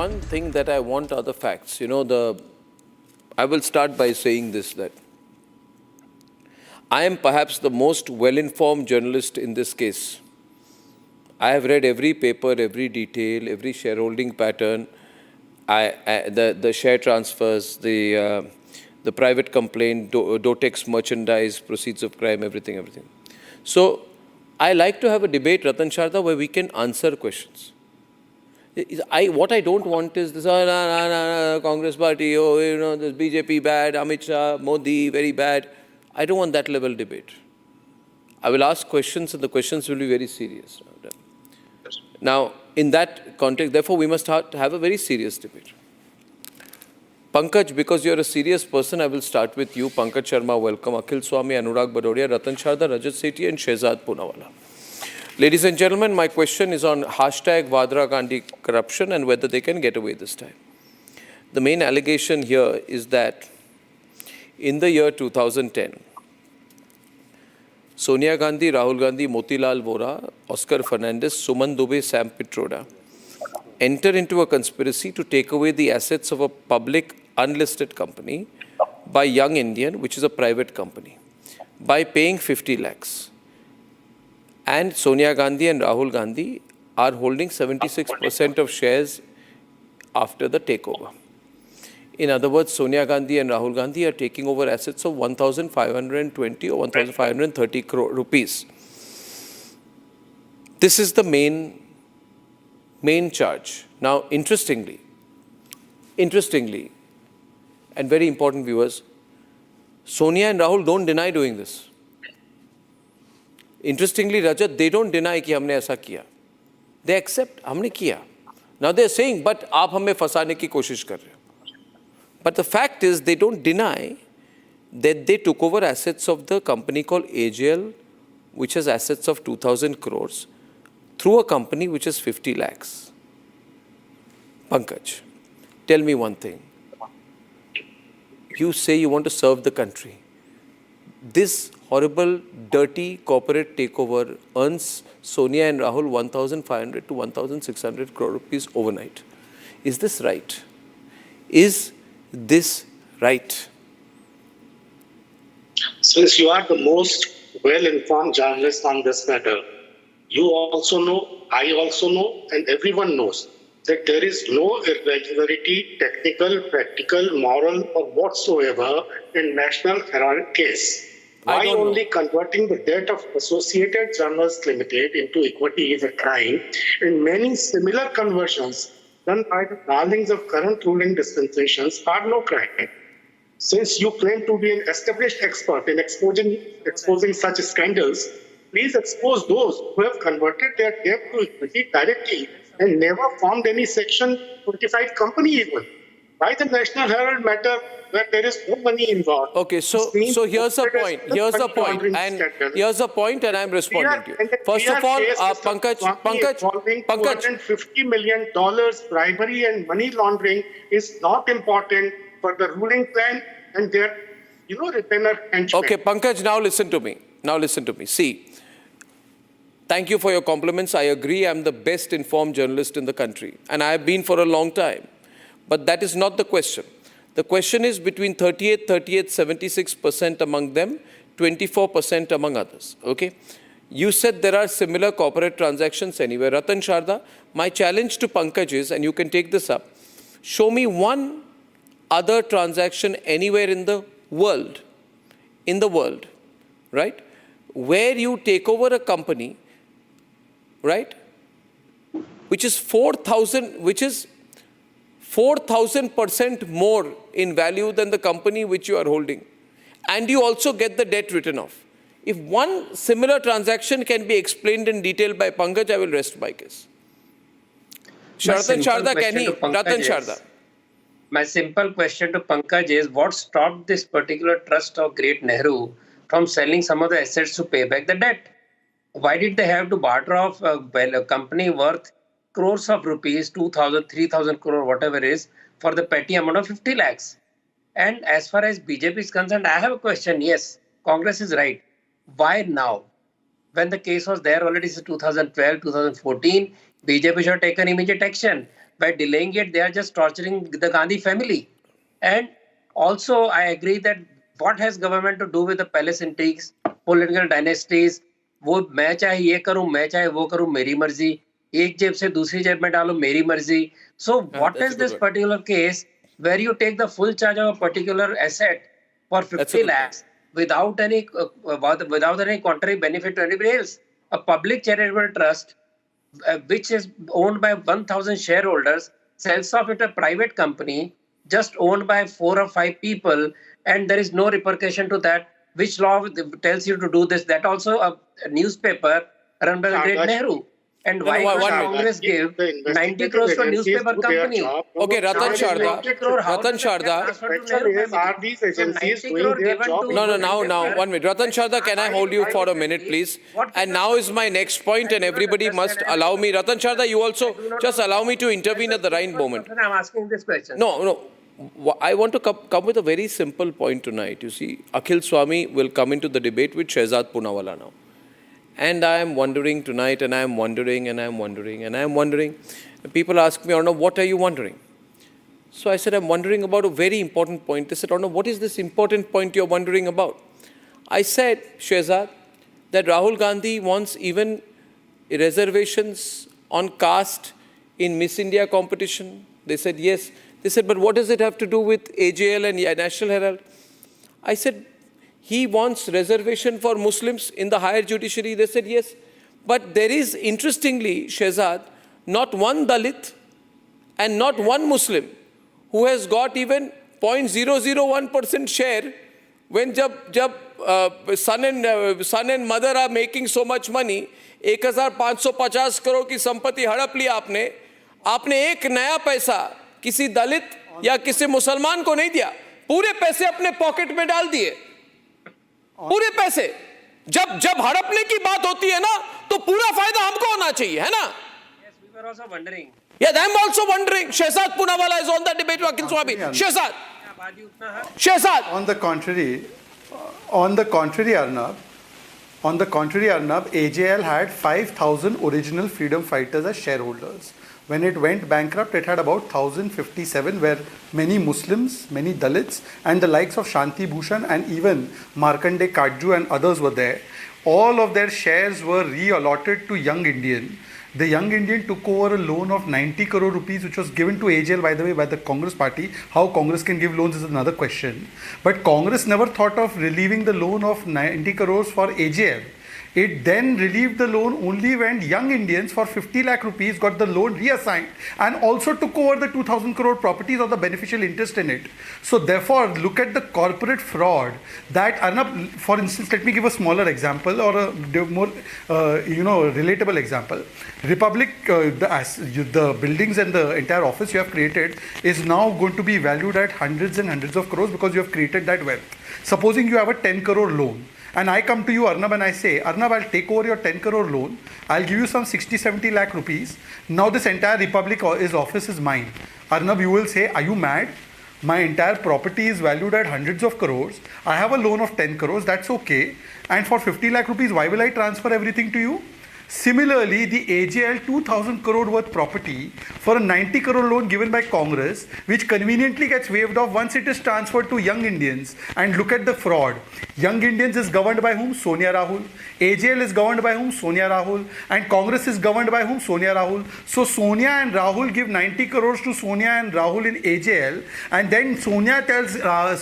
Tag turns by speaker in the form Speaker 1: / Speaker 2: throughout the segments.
Speaker 1: one thing that I want are the facts. I will start by saying this, that I am perhaps the most well-informed journalist in this case. I have read every paper, every detail, every shareholding pattern, the share transfers, the private complaint, Dotex merchandise, proceeds of crime, everything. So I like to have a debate, Ratan Sharda, where we can answer questions. What I don't want is this, Congress party, this BJP bad, Amit Shah, Modi, very bad. I don't want that level debate. I will ask questions and the questions will be very serious. Now, in that context, therefore, we must have a very serious debate. Pankaj, because you're a serious person, I will start with you. Pankaj Sharma, welcome. Akhil Swami, Anurag Badodia, Ratan Sharda, Rajat Sethi and Shehzad Poonawala. Ladies and gentlemen, my question is on hashtag Vadra Gandhi corruption and whether they can get away this time. The main allegation here is that in the year 2010, Sonia Gandhi, Rahul Gandhi, Motilal Vora, Oscar Fernandez, Suman Dubey, Sam Pitroda enter into a conspiracy to take away the assets of a public unlisted company by Young Indian, which is a private company, by paying 50 lakhs. And Sonia Gandhi and Rahul Gandhi are holding 76% of shares after the takeover. In other words, Sonia Gandhi and Rahul Gandhi are taking over assets of 1,520 or 1,530 crore rupees. This is the main charge. Now, interestingly, and very important viewers, Sonia and Rahul don't deny doing this. Interestingly, Rajat, they don't deny कि हमने ऐसा किया. They accept, हमने किया. Now they are saying, but आप हमें फंसाने की कोशिश कर रहे हो. But the fact is, they don't deny that they took over assets of the company called AGL, which has assets of 2,000 crores, through a company which is 50 lakhs. Pankaj, tell me one thing. You say you want to serve the country. This horrible, dirty corporate takeover earns Sonia and Rahul 1,500 to 1,600 crore rupees overnight. Is this right? Is this right?
Speaker 2: Since you are the most well-informed journalist on this matter, you also know, I also know, and everyone knows that there is no irregularity, technical, practical, moral, or whatsoever in National Herald case. Why only converting the debt of Associated Journalists Limited into equity is a crime, and many similar conversions done by the darlings of current ruling dispensations are no crime. Since you claim to be an established expert in exposing such scandals, please expose those who have converted their debt to equity directly and never formed any Section 25 company even. By the National Herald matter where there is no money involved.
Speaker 1: Okay, so here's the point. Here's the point, and I'm responding to you. First of all, Pankaj,
Speaker 2: $250 million bribery and money laundering is not important for the ruling plan and their, retainer henchmen.
Speaker 1: Okay, Pankaj, now listen to me. See, thank you for your compliments. I agree. I'm the best informed journalist in the country, and I have been for a long time. But that is not the question. The question is between 76% among them, 24% among others. Okay? You said there are similar corporate transactions anywhere. Ratan Sharda, my challenge to Pankaj is, and you can take this up, show me one other transaction anywhere in the world, right, where you take over a company, right, which is 4,000% more in value than the company which you are holding. And you also get the debt written off. If one similar transaction can be explained in detail by Pankaj, I will rest my case. Ratan Sharda.
Speaker 3: My simple question to Pankaj is, what stopped this particular trust of Great Nehru from selling some of the assets to pay back the debt? Why did they have to barter off a company worth crores of rupees, 2,000, 3,000 crore, whatever it is, for the petty amount of 50 lakhs? And as far as BJP is concerned, I have a question. Yes, Congress is right. Why now? When the case was there already since 2012, 2014, BJP should have taken immediate action. by delaying it, they are just torturing the Gandhi family. And also, I agree that what has government to do with the palace intrigues, political dynasties? वो मैं चाहे ये करूं, मैं चाहे वो करूं, मेरी मर्जी. एक जेब से दूसरी जेब में डालो, मेरी मर्जी. So what
Speaker 1: that's a
Speaker 3: is
Speaker 1: good
Speaker 3: this
Speaker 1: one.
Speaker 3: particular case where you take the full charge of a particular asset for
Speaker 1: That's a
Speaker 3: 50
Speaker 1: good
Speaker 3: lakhs without any contrary benefit to anybody else? A public charitable trust which is owned by 1,000 shareholders, sells off it a private company, just owned by 4 or 5 people, and there is no repercussion to that. Which law tells you to do this? That also a newspaper run by the great
Speaker 2: Sharda,
Speaker 3: Nehru. And
Speaker 1: No,
Speaker 3: why
Speaker 1: no,
Speaker 3: would
Speaker 1: one minute.
Speaker 3: Congress give
Speaker 2: The
Speaker 3: 90 crores to a
Speaker 2: investigative
Speaker 3: newspaper
Speaker 2: agencies do their
Speaker 3: company?
Speaker 2: job.
Speaker 1: Okay, Ratan
Speaker 3: How is
Speaker 1: Sharda.
Speaker 3: 90 crore? How
Speaker 1: Ratan
Speaker 3: does that get
Speaker 1: Sharda.
Speaker 3: transferred to
Speaker 2: Question
Speaker 3: Nehru
Speaker 2: is,
Speaker 3: family?
Speaker 2: are these
Speaker 3: So
Speaker 2: agencies
Speaker 3: 90
Speaker 2: doing
Speaker 3: crore
Speaker 2: their
Speaker 3: given
Speaker 2: job?
Speaker 3: to
Speaker 1: No,
Speaker 3: the
Speaker 1: now,
Speaker 3: newspaper.
Speaker 1: 1 minute. Ratan Sharda, can I hold you for a minute, please? And now is my next point, and everybody must allow me. Ratan Sharda, you also just allow me to intervene at the right moment.
Speaker 3: I'm asking this question.
Speaker 1: No. I want to come with a very simple point tonight. You see, Akhil Swami will come into the debate with Shehzad Poonawala now. And I am wondering tonight, and I am wondering. People ask me, Arnav, what are you wondering? So I said, I'm wondering about a very important point. They said, Arnav, what is this important point you're wondering about? I said, Shehzad, that Rahul Gandhi wants even reservations on caste in Miss India competition. They said, yes. They said, but what does it have to do with AJL and National Herald? I said, he wants reservation for Muslims in the higher judiciary. They said, yes. But there is, interestingly, Shehzad, not one Dalit and not one Muslim who has got even 0.001% share when son and mother are making so much money. 1,550 crore की संपत्ति हड़प ली आपने एक नया पैसा किसी दलित या किसी मुसलमान को नहीं दिया, पूरे पैसे अपने पॉकेट में डाल दिए, पूरे पैसे. जब हड़पने की बात होती है ना, तो पूरा फायदा हमको होना चाहिए, है ना?
Speaker 3: Yes, we were also wondering.
Speaker 1: Yeah, I'm also wondering. Shehzad Poonawala is on that debate with Akhil Swami. Shehzad. Shehzad.
Speaker 4: On the contrary, Arnab, AJL had 5,000 original freedom fighters as shareholders. When it went bankrupt, it had about 1,057, where many Muslims, many Dalits, and the likes of Shanti Bhushan and even Markandeya Katju and others were there. All of their shares were re-allotted to Young Indian. The Young Indian took over a loan of 90 crore rupees, which was given to AJL, by the way, by the Congress party. How Congress can give loans is another question. But Congress never thought of relieving the loan of 90 crores for AJL. It then relieved the loan only when Young Indians for 50 lakh rupees got the loan reassigned and also took over the 2,000 crore properties or the beneficial interest in it. So therefore, look at the corporate fraud that Arnab, for instance, let me give a smaller example or a more relatable example. Republic, the buildings and the entire office you have created is now going to be valued at hundreds and hundreds of crores because you have created that wealth. Supposing you have a 10 crore loan. And I come to you, Arnab, and I say, Arnab, I'll take over your 10 crore loan. I'll give you some 60-70 lakh rupees. Now this entire Republic office is mine. Arnab, you will say, are you mad? My entire property is valued at hundreds of crores. I have a loan of 10 crores. That's okay. And for 50 lakh rupees, why will I transfer everything to you? Similarly, the AJL 2,000 crore worth property for a 90 crore loan given by Congress, which conveniently gets waived off once it is transferred to Young Indians. And look at the fraud. Young Indians is governed by whom? Sonia Rahul. AJL is governed by whom? Sonia Rahul. And Congress is governed by whom? Sonia Rahul. So Sonia and Rahul give 90 crores to Sonia and Rahul in AJL. And then Sonia tells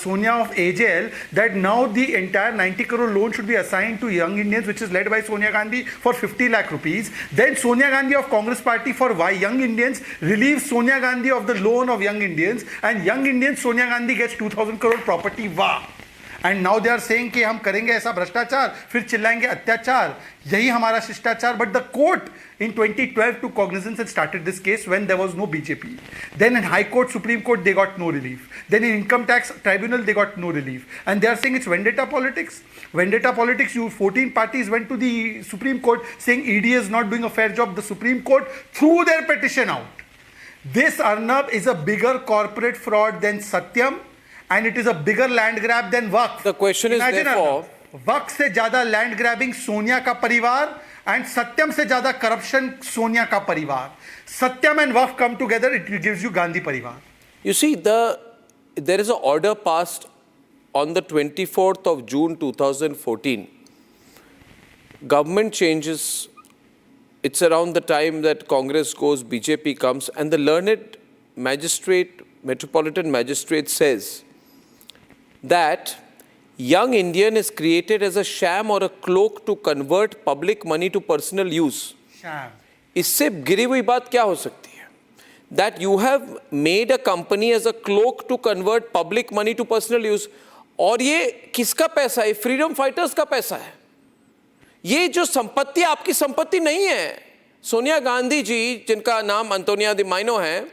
Speaker 4: Sonia of AJL that now the entire 90 crore loan should be assigned to Young Indians, which is led by Sonia Gandhi for 50 lakh rupees. Then Sonia Gandhi of Congress party for why Young Indians relieves Sonia Gandhi of the loan of Young Indians, and Young Indians, Sonia Gandhi gets 2,000 crore property. Wow. And now they are saying कि हम करेंगे ऐसा भ्रष्टाचार, फिर चिल्लाएंगे अत्याचार, यही हमारा शिष्टाचार. But the court in 2012 took cognizance and started this case when there was no BJP. Then in High Court, Supreme Court, they got no relief. Then in Income Tax Tribunal, they got no relief. And they are saying it's vendetta politics. Vendetta politics, 14 parties went to the Supreme Court saying ED is not doing a fair job. The Supreme Court threw their petition out. This, Arnab, is a bigger corporate fraud than Satyam, and it is a bigger land grab than Waqf.
Speaker 1: The question is therefore,
Speaker 4: Waqf से ज्यादा land grabbing Sonia का परिवार and सत्यम से ज्यादा corruption Sonia का परिवार. Satyam and वफ come together, it gives you Gandhi परिवार.
Speaker 1: You see, there is an order passed on the 24th of June 2014. Government changes. It's around the time that Congress goes, BJP comes, and the learned magistrate, metropolitan magistrate says that young Indian is created as a sham or a cloak to convert public money to personal use.
Speaker 4: Sham.
Speaker 1: इससे गिरी हुई बात क्या हो सकती है? That you have made a company as a cloak to convert public money to personal use. और ये किसका पैसा है? फ्रीडम फाइटर्स का पैसा है. ये जो संपत्ति आपकी संपत्ति नहीं है. सोनिया गांधी जी, जिनका नाम अंतोनिया दी माइनो है,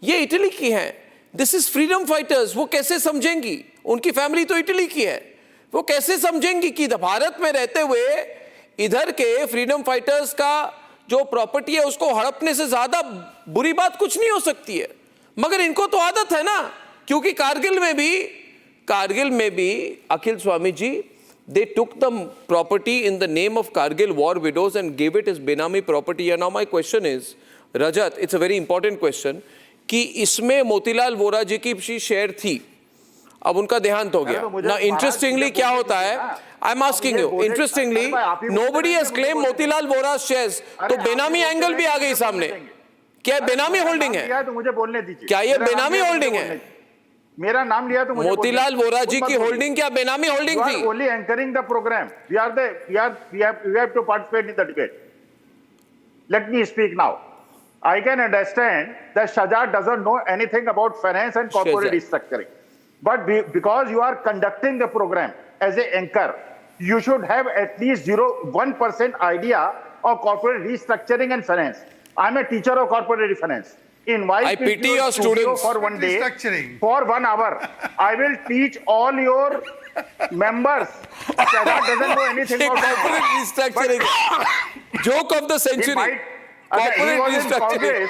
Speaker 1: ये इटली की है. This is freedom fighters. वो कैसे समझेंगी? उनकी फैमिली तो इटली की है. वो कैसे समझेंगी कि भारत में रहते हुए इधर के फ्रीडम फाइटर्स का जो प्रॉपर्टी है उसको हड़पने से ज्यादा बुरी बात कुछ नहीं हो सकती है. मगर इनको तो आदत है ना, क्योंकि कारगिल में भी अखिल Swami ji, they took the property in the name of Kargil war widows and gave it as benami property. And now my question is, Rajat, it's a very important question, कि इसमें मोतीलाल वोरा जी की शेयर थी, अब उनका देहांत हो गया. Now interestingly क्या होता है, I'm asking you, interestingly, nobody has claimed Motilal Vora shares, तो बेनामी एंगल भी आ गई सामने. क्या बेनामी होल्डिंग है?
Speaker 5: तो मुझे बोलने दीजिए.
Speaker 1: क्या ये बेनामी होल्डिंग है?
Speaker 5: मेरा नाम लिया तो मुझे
Speaker 1: मोतीलाल वोरा जी की होल्डिंग क्या बेनामी होल्डिंग थी?
Speaker 5: You are only anchoring the program. We have to participate in the debate. Let me speak now. I can understand that Shahjad doesn't know anything about finance and corporate restructuring. But because you are conducting the program as an anchor, you should have at least 1% idea of corporate restructuring and finance. I'm a teacher of corporate finance. Invite
Speaker 1: I
Speaker 5: me
Speaker 1: pity
Speaker 5: to
Speaker 1: your students.
Speaker 5: for one day,
Speaker 4: Restructuring.
Speaker 5: for 1 hour. I will teach all your members. Shahjad doesn't know anything about
Speaker 1: Corporate restructuring. Joke of the century. Corporate restructuring.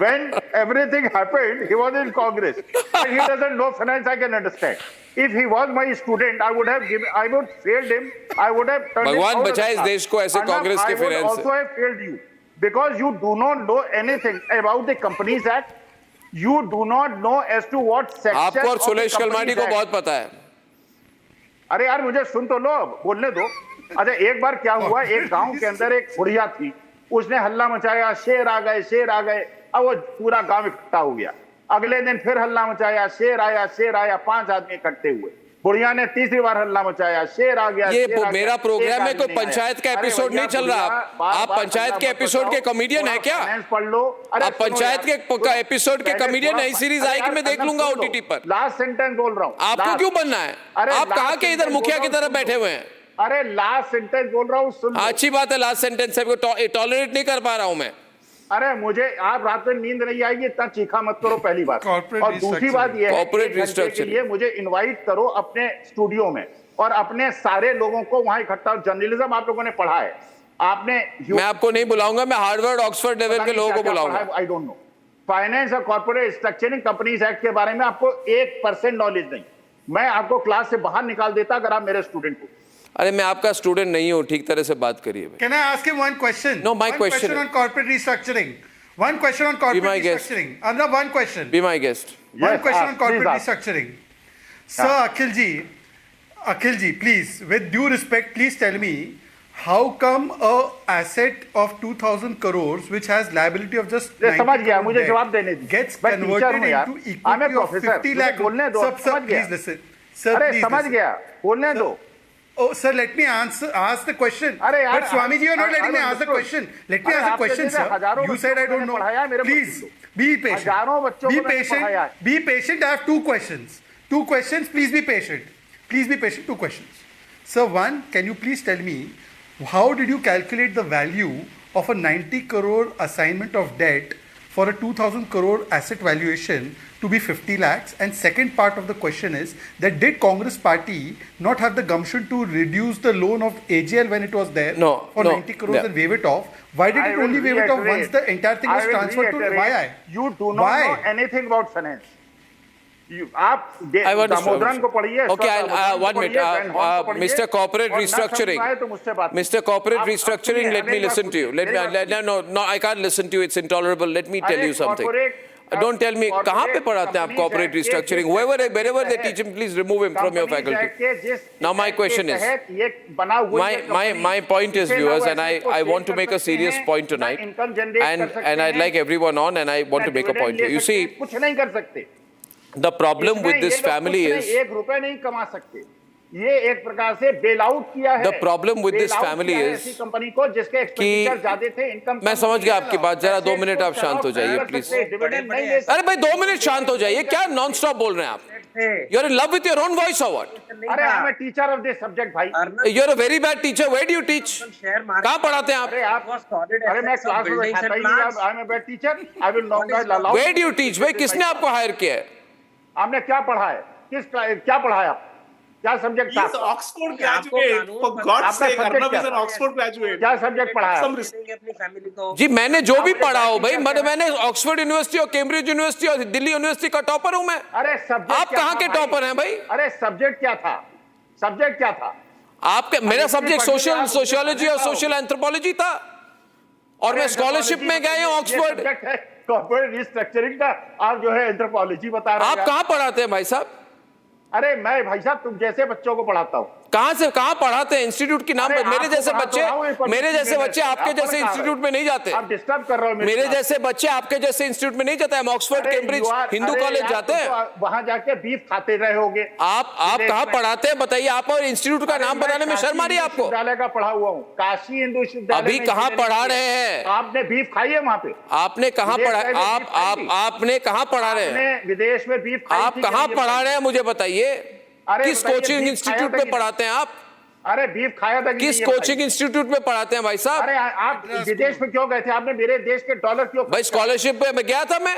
Speaker 5: When everything happened, he was in Congress. But he doesn't know finance, I can understand. If he was my student, I would failed him. I would have turned him
Speaker 1: भगवान
Speaker 5: out of
Speaker 1: बचाए इस
Speaker 5: class.
Speaker 1: देश को ऐसे
Speaker 5: And
Speaker 1: Congress के
Speaker 5: I would
Speaker 1: finance से.
Speaker 5: also have failed you. Because you do not know anything about the Companies Act. You do not know as to what section
Speaker 1: आपको और
Speaker 5: of the
Speaker 1: Sulesh Kalmadi
Speaker 5: Companies
Speaker 1: को
Speaker 5: Act.
Speaker 1: बहुत पता है.
Speaker 5: अरे यार मुझे सुन तो लो, बोलने दो. अच्छा, एक बार क्या हुआ, एक गांव के अंदर एक बुढ़िया थी, उसने हल्ला मचाया, शेर आ गए. अब वो पूरा गांव इकट्ठा हो गया. अगले दिन फिर हल्ला मचाया, शेर आया, 5 आदमी इकट्ठे हुए. बुढ़िया ने तीसरी बार हल्ला मचाया, शेर आ गया.
Speaker 1: ये मेरा प्रोग्राम में कोई पंचायत का एपिसोड नहीं चल रहा. आप पंचायत के एपिसोड के कॉमेडियन है क्या?
Speaker 5: पढ़ लो.
Speaker 1: आप पंचायत के एपिसोड के कॉमेडियन, नई सीरीज आएगी, मैं देख लूंगा ओटीटी पर.
Speaker 5: लास्ट सेंटेंस बोल रहा हूँ.
Speaker 1: आपको क्यों बनना है? आप कहाँ के इधर मुखिया की तरह बैठे हुए हैं?
Speaker 5: अरे लास्ट सेंटेंस बोल रहा हूँ, सुन.
Speaker 1: अच्छी बात है, लास्ट सेंटेंस है, टॉलरेट नहीं कर पा रहा हूं मैं.
Speaker 5: अरे मुझे आप रात में नींद नहीं आएगी, इतना चीखा मत करो, पहली बात.
Speaker 4: Corporate
Speaker 5: और दूसरी बात यह है,
Speaker 1: Corporate
Speaker 5: 1 घंटे के लिए मुझे इनवाइट करो अपने स्टूडियो में और अपने सारे लोगों को वहां इकट्ठा. जर्नलिज्म आप लोगों ने पढ़ा है, आपने.
Speaker 1: मैं आपको नहीं बुलाऊंगा, मैं हार्वर्ड ऑक्सफोर्ड लेवल के लोगों को बुलाऊंगा.
Speaker 5: I don't know. फाइनेंस और कॉर्पोरेट स्ट्रक्चरिंग कंपनीज एक्ट के बारे में आपको 1% नॉलेज नहीं. मैं आपको क्लास से बाहर निकाल देता अगर आप मेरे स्टूडेंट को.
Speaker 1: अरे मैं आपका स्टूडेंट नहीं हूं, ठीक तरह से बात करिए.
Speaker 4: Can I ask him one question?
Speaker 1: No, my
Speaker 4: one
Speaker 1: question
Speaker 4: on corporate restructuring. One question on corporate
Speaker 1: my guest.
Speaker 4: restructuring. Another one question.
Speaker 1: Be my guest.
Speaker 4: One
Speaker 5: Yes,
Speaker 4: question on
Speaker 5: ask,
Speaker 4: corporate
Speaker 5: please ask.
Speaker 4: restructuring. Sir Akhilji, please, with due respect, please tell me, how come a asset of 2,000 crores, which has liability of just 90
Speaker 5: समझ गया,
Speaker 4: crore
Speaker 5: मुझे
Speaker 4: debt,
Speaker 5: जवाब देने दीजिए.
Speaker 4: gets
Speaker 5: मैं teacher
Speaker 4: converted
Speaker 5: हूं यार.
Speaker 4: into
Speaker 5: I'm a
Speaker 4: equity of
Speaker 5: professor.
Speaker 4: 50
Speaker 5: मुझे
Speaker 4: lakh?
Speaker 5: बोलने दो,
Speaker 4: Sir,
Speaker 5: समझ गया.
Speaker 4: please listen. Sir,
Speaker 5: अरे
Speaker 4: please
Speaker 5: समझ
Speaker 4: listen.
Speaker 5: गया, बोलने दो.
Speaker 4: Oh, sir, let me ask the question.
Speaker 5: अरे यार,
Speaker 4: But Swamiji, you are not letting me ask the question. Let me
Speaker 5: अरे
Speaker 4: ask the
Speaker 5: आपके
Speaker 4: question,
Speaker 5: जैसे
Speaker 4: sir.
Speaker 5: हजारों
Speaker 4: You
Speaker 5: बच्चों
Speaker 4: said I
Speaker 5: को
Speaker 4: don't
Speaker 5: मैंने
Speaker 4: know.
Speaker 5: पढ़ाया, मेरे
Speaker 4: Please,
Speaker 5: बच्चों
Speaker 4: be patient.
Speaker 5: हजारों बच्चों
Speaker 4: Be
Speaker 5: को मैंने पढ़ाया है.
Speaker 4: patient. Be patient. I have 2 questions. 2 questions. Please be patient. Please be patient. 2 questions. Sir, one, can you please tell me, how did you calculate the value of a 90 crore assignment of debt for a 2,000 crore asset valuation to be 50 lakhs? And second part of the question is that did Congress party not have the gumption to reduce the loan of AGL when it was there
Speaker 1: No,
Speaker 4: for
Speaker 1: no,
Speaker 4: 90 crores
Speaker 1: yeah.
Speaker 4: and wave it off? Why did
Speaker 5: I
Speaker 4: it
Speaker 5: will
Speaker 4: only wave it off once
Speaker 5: reiterate.
Speaker 4: the entire thing
Speaker 5: I
Speaker 4: was
Speaker 5: will
Speaker 4: transferred to
Speaker 5: reiterate.
Speaker 4: why?
Speaker 5: You do not
Speaker 4: Why?
Speaker 5: know anything about finance. आप
Speaker 1: I've understood.
Speaker 5: Damodaran को पढ़िए,
Speaker 1: Okay,
Speaker 5: Damodaran को
Speaker 1: one minute.
Speaker 5: पढ़िए, van horn को पढ़िए,
Speaker 1: Mr. Corporate
Speaker 5: और ना समझ
Speaker 1: Restructuring.
Speaker 5: में आए तो मुझसे बात कीजिए।
Speaker 1: Mr. Corporate
Speaker 5: आप
Speaker 1: Restructuring,
Speaker 5: सुनिए,
Speaker 1: let me
Speaker 5: मेरी बात
Speaker 1: listen to you.
Speaker 5: सुनिए, मेरी बात सुनिए।
Speaker 1: No, I can't listen to you. It's intolerable. Let me tell
Speaker 5: अरे
Speaker 1: you something.
Speaker 5: corporate,
Speaker 1: Don't tell me, कहाँ पे पढ़ाते हैं आप
Speaker 5: companies
Speaker 1: corporate
Speaker 5: act के
Speaker 1: restructuring?
Speaker 5: जिस
Speaker 1: Wherever
Speaker 5: section
Speaker 1: wherever
Speaker 5: के
Speaker 1: they
Speaker 5: तहत-
Speaker 1: teach him, please remove him from your
Speaker 5: Companies
Speaker 1: faculty.
Speaker 5: Act के जिस
Speaker 1: Now my
Speaker 5: act
Speaker 1: question
Speaker 5: के
Speaker 1: is,
Speaker 5: तहत ये बना हुआ है company,
Speaker 1: my point is,
Speaker 5: इसे ना
Speaker 1: viewers,
Speaker 5: वो
Speaker 1: and
Speaker 5: asset को
Speaker 1: I
Speaker 5: sell
Speaker 1: want to
Speaker 5: कर
Speaker 1: make a
Speaker 5: सकते
Speaker 1: serious
Speaker 5: हैं,
Speaker 1: point
Speaker 5: ना
Speaker 1: tonight,
Speaker 5: income generate कर सकते
Speaker 1: and I'd
Speaker 5: हैं,
Speaker 1: like everyone on, and I want
Speaker 5: ना
Speaker 1: to make a
Speaker 5: dividend
Speaker 1: point
Speaker 5: ले
Speaker 1: here. You
Speaker 5: सकते
Speaker 1: see,
Speaker 5: हैं, कुछ नहीं कर सकते।
Speaker 1: the problem
Speaker 5: इसमें
Speaker 1: with
Speaker 5: ये
Speaker 1: this
Speaker 5: लोग कुछ
Speaker 1: family
Speaker 5: नहीं,
Speaker 1: is,
Speaker 5: एक रुपए नहीं कमा सकते। ये एक प्रकार से बेल आउट किया है।
Speaker 1: The problem with this
Speaker 5: Bail out
Speaker 1: family
Speaker 5: किया है
Speaker 1: is
Speaker 5: ऐसी कंपनी को जिसके एक्सपेंडिचर ज्यादा थे, इनकम
Speaker 1: मैं समझ गया आपकी बात, जरा 2 मिनट आप शांत हो जाइए,
Speaker 5: प्लीज।
Speaker 1: प्लीज।
Speaker 5: डिविडेंड नहीं ले
Speaker 1: अरे भाई 2 मिनट शांत हो जाइए, क्या नॉन स्टॉप बोल रहे हैं आप? You're in love with your own voice or what?
Speaker 5: अरे I am teacher of this subject भाई।
Speaker 1: You're a very bad teacher. Where do you teach? कहाँ पढ़ाते हैं
Speaker 5: अरे
Speaker 1: आप?
Speaker 5: आप अरे मैं क्लास में बैठाता ही नहीं, I am a bad teacher, I will not allow.
Speaker 1: Where do you teach? भाई किसने आपको हायर किया है?
Speaker 5: आपने क्या पढ़ा है? क्या पढ़ाया आप? क्या सब्जेक्ट था?
Speaker 6: He's Oxford graduate. For God's sake, Arnab is an Oxford graduate.
Speaker 5: क्या सब्जेक्ट पढ़ाया?
Speaker 6: Some res-
Speaker 1: जी मैंने जो भी पढ़ा हो भाई, मैंने ऑक्सफोर्ड यूनिवर्सिटी और कैम्ब्रिज यूनिवर्सिटी और दिल्ली यूनिवर्सिटी का टॉपर हूं मैं।
Speaker 5: अरे सब्जेक्ट
Speaker 1: आप कहाँ के टॉपर हैं भाई?
Speaker 5: अरे सब्जेक्ट क्या था? सब्जेक्ट क्या था?
Speaker 1: आपके मेरा सब्जेक्ट सोशल सोशियोलॉजी और सोशल एंथ्रोपोलॉजी था, और मैं स्कॉलरशिप में गए हूं ऑक्सफोर्ड।
Speaker 5: कॉर्पोरेट रिस्ट्रक्चरिंग का आप जो है एंथ्रोपोलॉजी बता रहे हैं।
Speaker 1: आप कहाँ पढ़ाते हैं भाई साहब?
Speaker 5: अरे मैं भाई साहब तुम जैसे बच्चों को पढ़ाता हूँ।
Speaker 1: कहाँ पढ़ाते हैं? इंस्टीट्यूट की नाम
Speaker 5: अरे
Speaker 1: पर मेरे जैसे
Speaker 5: आपको पढ़ा तो रहा हूँ,
Speaker 1: मेरे जैसे बच्चे
Speaker 5: आप
Speaker 1: आपके
Speaker 5: पढ़
Speaker 1: जैसे
Speaker 5: कहाँ
Speaker 1: इंस्टीट्यूट
Speaker 5: रहे?
Speaker 1: में नहीं जाते।
Speaker 5: आप डिस्टर्ब कर रहे हो
Speaker 1: मेरे जैसे बच्चे आपके जैसे इंस्टीट्यूट में नहीं जाते। हम ऑक्सफोर्ड कैम्ब्रिज हिंदू कॉलेज जाते हैं।
Speaker 5: वहां जाके बीफ खाते रहे होगे।
Speaker 1: आप कहाँ पढ़ाते हैं बताइए? आप और इंस्टीट्यूट का नाम बताने में शर्म आ रही है आपको?
Speaker 5: विश्वविद्यालय का पढ़ा हुआ हूँ, काशी हिंदू विश्वविद्यालय।
Speaker 1: अभी कहाँ पढ़ा रहे हैं?
Speaker 5: आपने बीफ खाई है वहाँ पे?
Speaker 1: आपने कहाँ पढ़ा? आपने कहाँ पढ़ा रहे हैं?
Speaker 5: विदेश में बीफ खाई
Speaker 1: आप
Speaker 5: थी
Speaker 1: कहाँ
Speaker 5: कि नहीं?
Speaker 1: पढ़ा रहे हैं मुझे बताइए।
Speaker 5: अरे
Speaker 1: किस
Speaker 5: बताइए,
Speaker 1: कोचिंग
Speaker 5: बीफ
Speaker 1: इंस्टीट्यूट
Speaker 5: खाया था
Speaker 1: में
Speaker 5: कि
Speaker 1: पढ़ाते हैं आप?
Speaker 5: अरे बीफ खाया था कि
Speaker 1: किस
Speaker 5: नहीं ये
Speaker 1: कोचिंग
Speaker 5: बताइए?
Speaker 1: इंस्टीट्यूट में पढ़ाते हैं भाई साहब?
Speaker 5: अरे आप विदेश में क्यों गए थे? आपने मेरे देश के डॉलर क्यों?
Speaker 1: भाई स्कॉलरशिप पे मैं गया था, मैं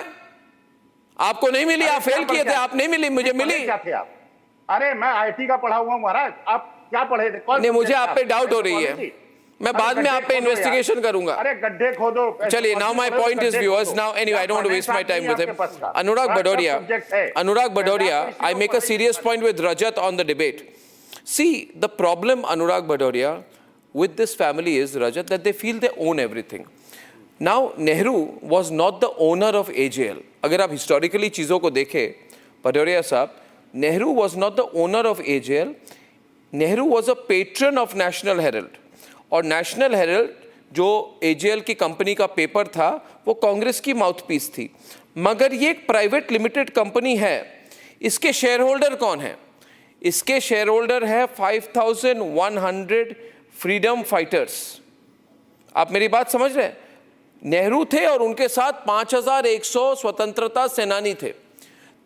Speaker 1: आपको नहीं मिली, आप फेल किए थे, आप नहीं मिली, मुझे मिली।
Speaker 5: क्या थे आप? अरे मैं आईटी का पढ़ा हुआ हूँ महाराज, आप क्या पढ़े थे? कौन
Speaker 1: नहीं, मुझे
Speaker 5: subject
Speaker 1: आप पे
Speaker 5: था?
Speaker 1: डाउट हो रही है, मैं बाद में आप पे इन्वेस्टिगेशन करूंगा।
Speaker 5: अरे गड्ढे खोदो।
Speaker 1: चलिए, now my point is, viewers, now anyway I don't want to waste my time with him. Anurag Bhadoria, I make a serious point with Rajat on the debate. See, the problem, Anurag Bhadoria, with this family is, Rajat, that they feel they own everything. Now, Nehru was not the owner of AJL. अगर आप historically चीज़ों को देखें, Bhadoria साहब, Nehru was not the owner of AJL. Nehru was a patron of National Herald. और national Herald जो AJL की company का पेपर था, वो कांग्रेस की माउथपीस थी। मगर ये एक प्राइवेट लिमिटेड कंपनी है। इसके शेयर होल्डर कौन है? इसके शेयर होल्डर है 5100 फ्रीडम फाइटर्स। आप मेरी बात समझ रहे हैं? नेहरू थे और उनके साथ 5100 स्वतंत्रता सेनानी थे।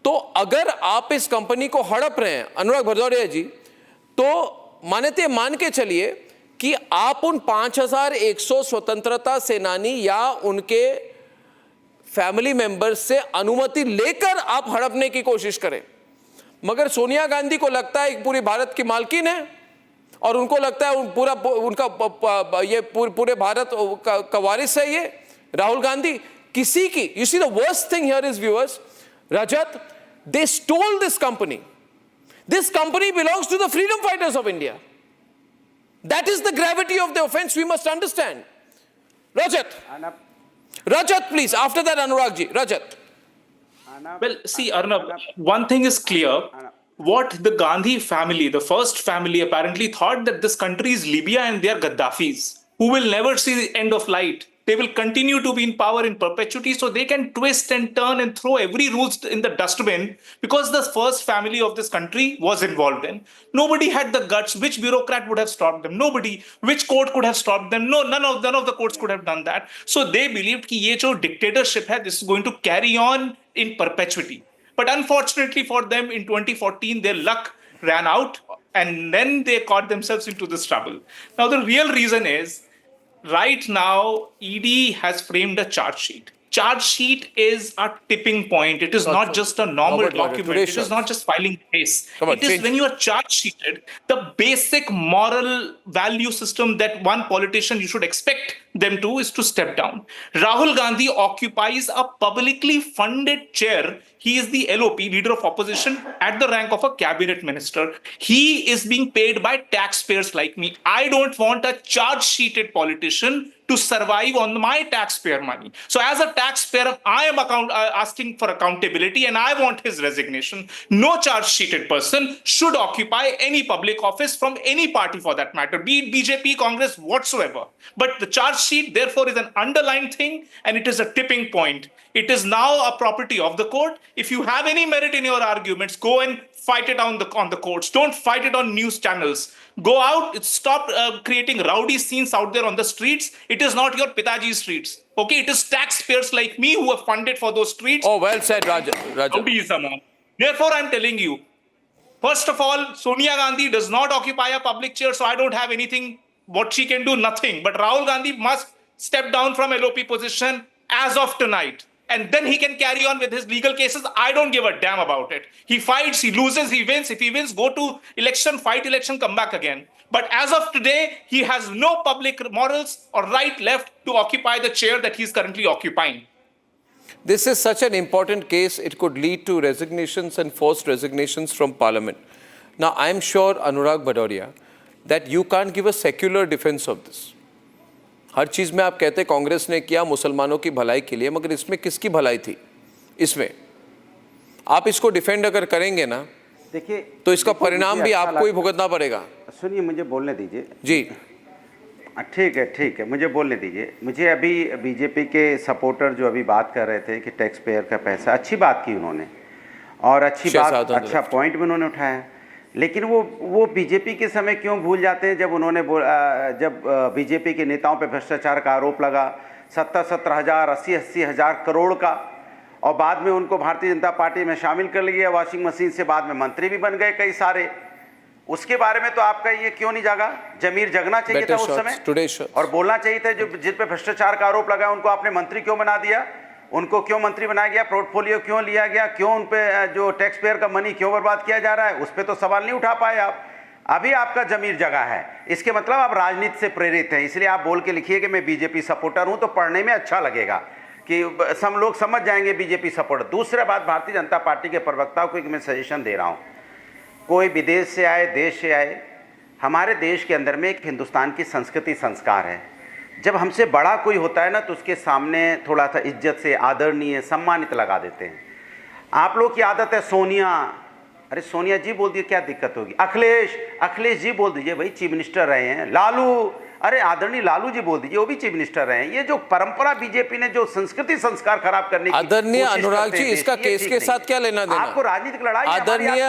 Speaker 1: तो अगर आप इस कंपनी को हड़प रहे हैं अनुराग भदौरिया जी, तो मान के चलिए कि आप उन 5100 स्वतंत्रता सेनानी या उनके फैमिली मेंबर्स से अनुमति लेकर आप हड़पने की कोशिश करें। मगर सोनिया गांधी को लगता है कि पूरी भारत की मालकिन है और उनको लगता है पूरे भारत का वारिस है ये राहुल गांधी। किसी की, you see the worst thing here is, viewers, Rajat, they stole this company. This company belongs to the freedom fighters of India. That is the gravity of the offense we must understand. Rajat, please. After that, Anurag ji. Rajat.
Speaker 6: Well, see, Arnab, one thing is clear. What the Gandhi family, the first family, apparently thought that this country is Libya and they are Gaddafis, who will never see the end of light. They will continue to be in power in perpetuity, so they can twist and turn and throw every rules in the dustbin because the first family of this country was involved in. Nobody had the guts. Which bureaucrat would have stopped them? Nobody. Which court could have stopped them? No, none of the courts could have done that. So they believed कि ये जो dictatorship है, this is going to carry on in perpetuity. But unfortunately for them, in 2014, their luck ran out, and then they caught themselves into this trouble. Now the real reason is, right now, ED has framed a charge sheet. charge sheet is a tipping point. It is not just a normal
Speaker 1: Robert Wada,
Speaker 6: document.
Speaker 1: today's
Speaker 6: It is
Speaker 1: shots.
Speaker 6: not just filing a case.
Speaker 1: Come on,
Speaker 6: It is
Speaker 1: change.
Speaker 6: when you are charge sheeted, the basic moral value system that one politician you should expect them to is to step down. Rahul Gandhi occupies a publicly funded chair. He is the LOP, leader of opposition, at the rank of a cabinet minister. He is being paid by taxpayers like me. I don't want a charge-sheeted politician to survive on my taxpayer money. So as a taxpayer, I am asking for accountability and I want his resignation. No charge-sheeted person should occupy any public office from any party for that matter, be it BJP, Congress, whatsoever. But the charge sheet, therefore, is an underlined thing and it is a tipping point. It is now a property of the court. If you have any merit in your arguments, go and fight it on the courts. Don't fight it on news channels. Go out, stop creating rowdy scenes out there on the streets. It is not your Pitaji streets. Okay, it is taxpayers like me who have funded for those streets.
Speaker 1: Oh, well said, Raja.
Speaker 6: Therefore, I'm telling you, first of all, Sonia Gandhi does not occupy a public chair, so I don't have anything. What she can do, nothing. But Rahul Gandhi must step down from LOP position as of tonight. And then he can carry on with his legal cases. I don't give a damn about it. He fights, he loses, he wins. If he wins, go to election, fight election, come back again. But as of today, he has no public morals or right left to occupy the chair that he's currently occupying.
Speaker 1: This is such an important case, it could lead to resignations and forced resignations from Parliament. Now, I'm sure, Anurag Bhadoria, that you can't give a secular defense of this. हर चीज़ में आप कहते हैं कांग्रेस ने किया मुसलमानों की भलाई के लिए, मगर इसमें किसकी भलाई थी? इसमें आप इसको डिफेंड अगर करेंगे ना,
Speaker 7: देखिए
Speaker 1: तो इसका परिणाम भी आपको ही भुगतना पड़ेगा।
Speaker 7: सुनिए, मुझे बोलने दीजिए
Speaker 1: जी
Speaker 7: ठीक है, मुझे बोलने दीजिए। मुझे अभी बीजेपी के सपोर्टर जो अभी बात कर रहे थे कि टैक्स पेयर का पैसा, अच्छी बात की उन्होंने और अच्छा पॉइंट भी उन्होंने उठाया, लेकिन वो बीजेपी के समय क्यों भूल जाते हैं जब बीजेपी के नेताओं पे भ्रष्टाचार का आरोप लगा 70,000 80,000 करोड़ का, और बाद में उनको भारतीय जनता पार्टी में शामिल कर लिया, वॉशिंग मशीन से बाद में मंत्री भी बन गए कई सारे। उसके बारे में तो आपका ये क्यों नहीं जागा? जमीर जगना चाहिए था उस समय और बोलना चाहिए था। जो जिन पे भ्रष्टाचार का आरोप लगा उनको आपने मंत्री क्यों बना दिया? उनको क्यों मंत्री बनाया गया? पोर्टफोलियो क्यों लिया गया? क्यों उन पे जो टैक्स पेयर का मनी क्यों बर्बाद किया जा रहा है? उस पर तो सवाल नहीं उठा पाए आप। अभी आपका जमीर जगह है, इसके मतलब आप राजनीति से प्रेरित हैं, इसलिए आप बोल के लिखिए कि मैं बीजेपी सपोर्टर हूं, तो पढ़ने में अच्छा लगेगा कि सब लोग समझ जाएंगे बीजेपी सपोर्टर। दूसरा बात, भारतीय जनता पार्टी के प्रवक्ताओं को एक मैं सजेशन दे रहा हूं, कोई विदेश से आए, देश से आए, हमारे देश के अंदर में एक हिंदुस्तान की संस्कृति संस्कार है। जब हमसे बड़ा कोई होता है ना, तो उसके सामने थोड़ा सा इज्जत से आदरणीय सम्मानित लगा देते हैं। आप लोग की आदत है सोनिया, अरे सोनिया जी बोल दीजिए, क्या दिक्कत होगी? अखिलेश जी बोल दीजिए, भाई चीफ मिनिस्टर रहे हैं। लालू, अरे आदरणीय लालू जी बोल दीजिए, वो भी चीफ मिनिस्टर रहे हैं। ये जो परंपरा बीजेपी ने जो संस्कृति संस्कार खराब करने की
Speaker 1: आदरणीय अनुराग जी, इसका केस के साथ क्या लेना देना?
Speaker 7: आपको राजनीतिक लड़ाई
Speaker 1: आदरणीय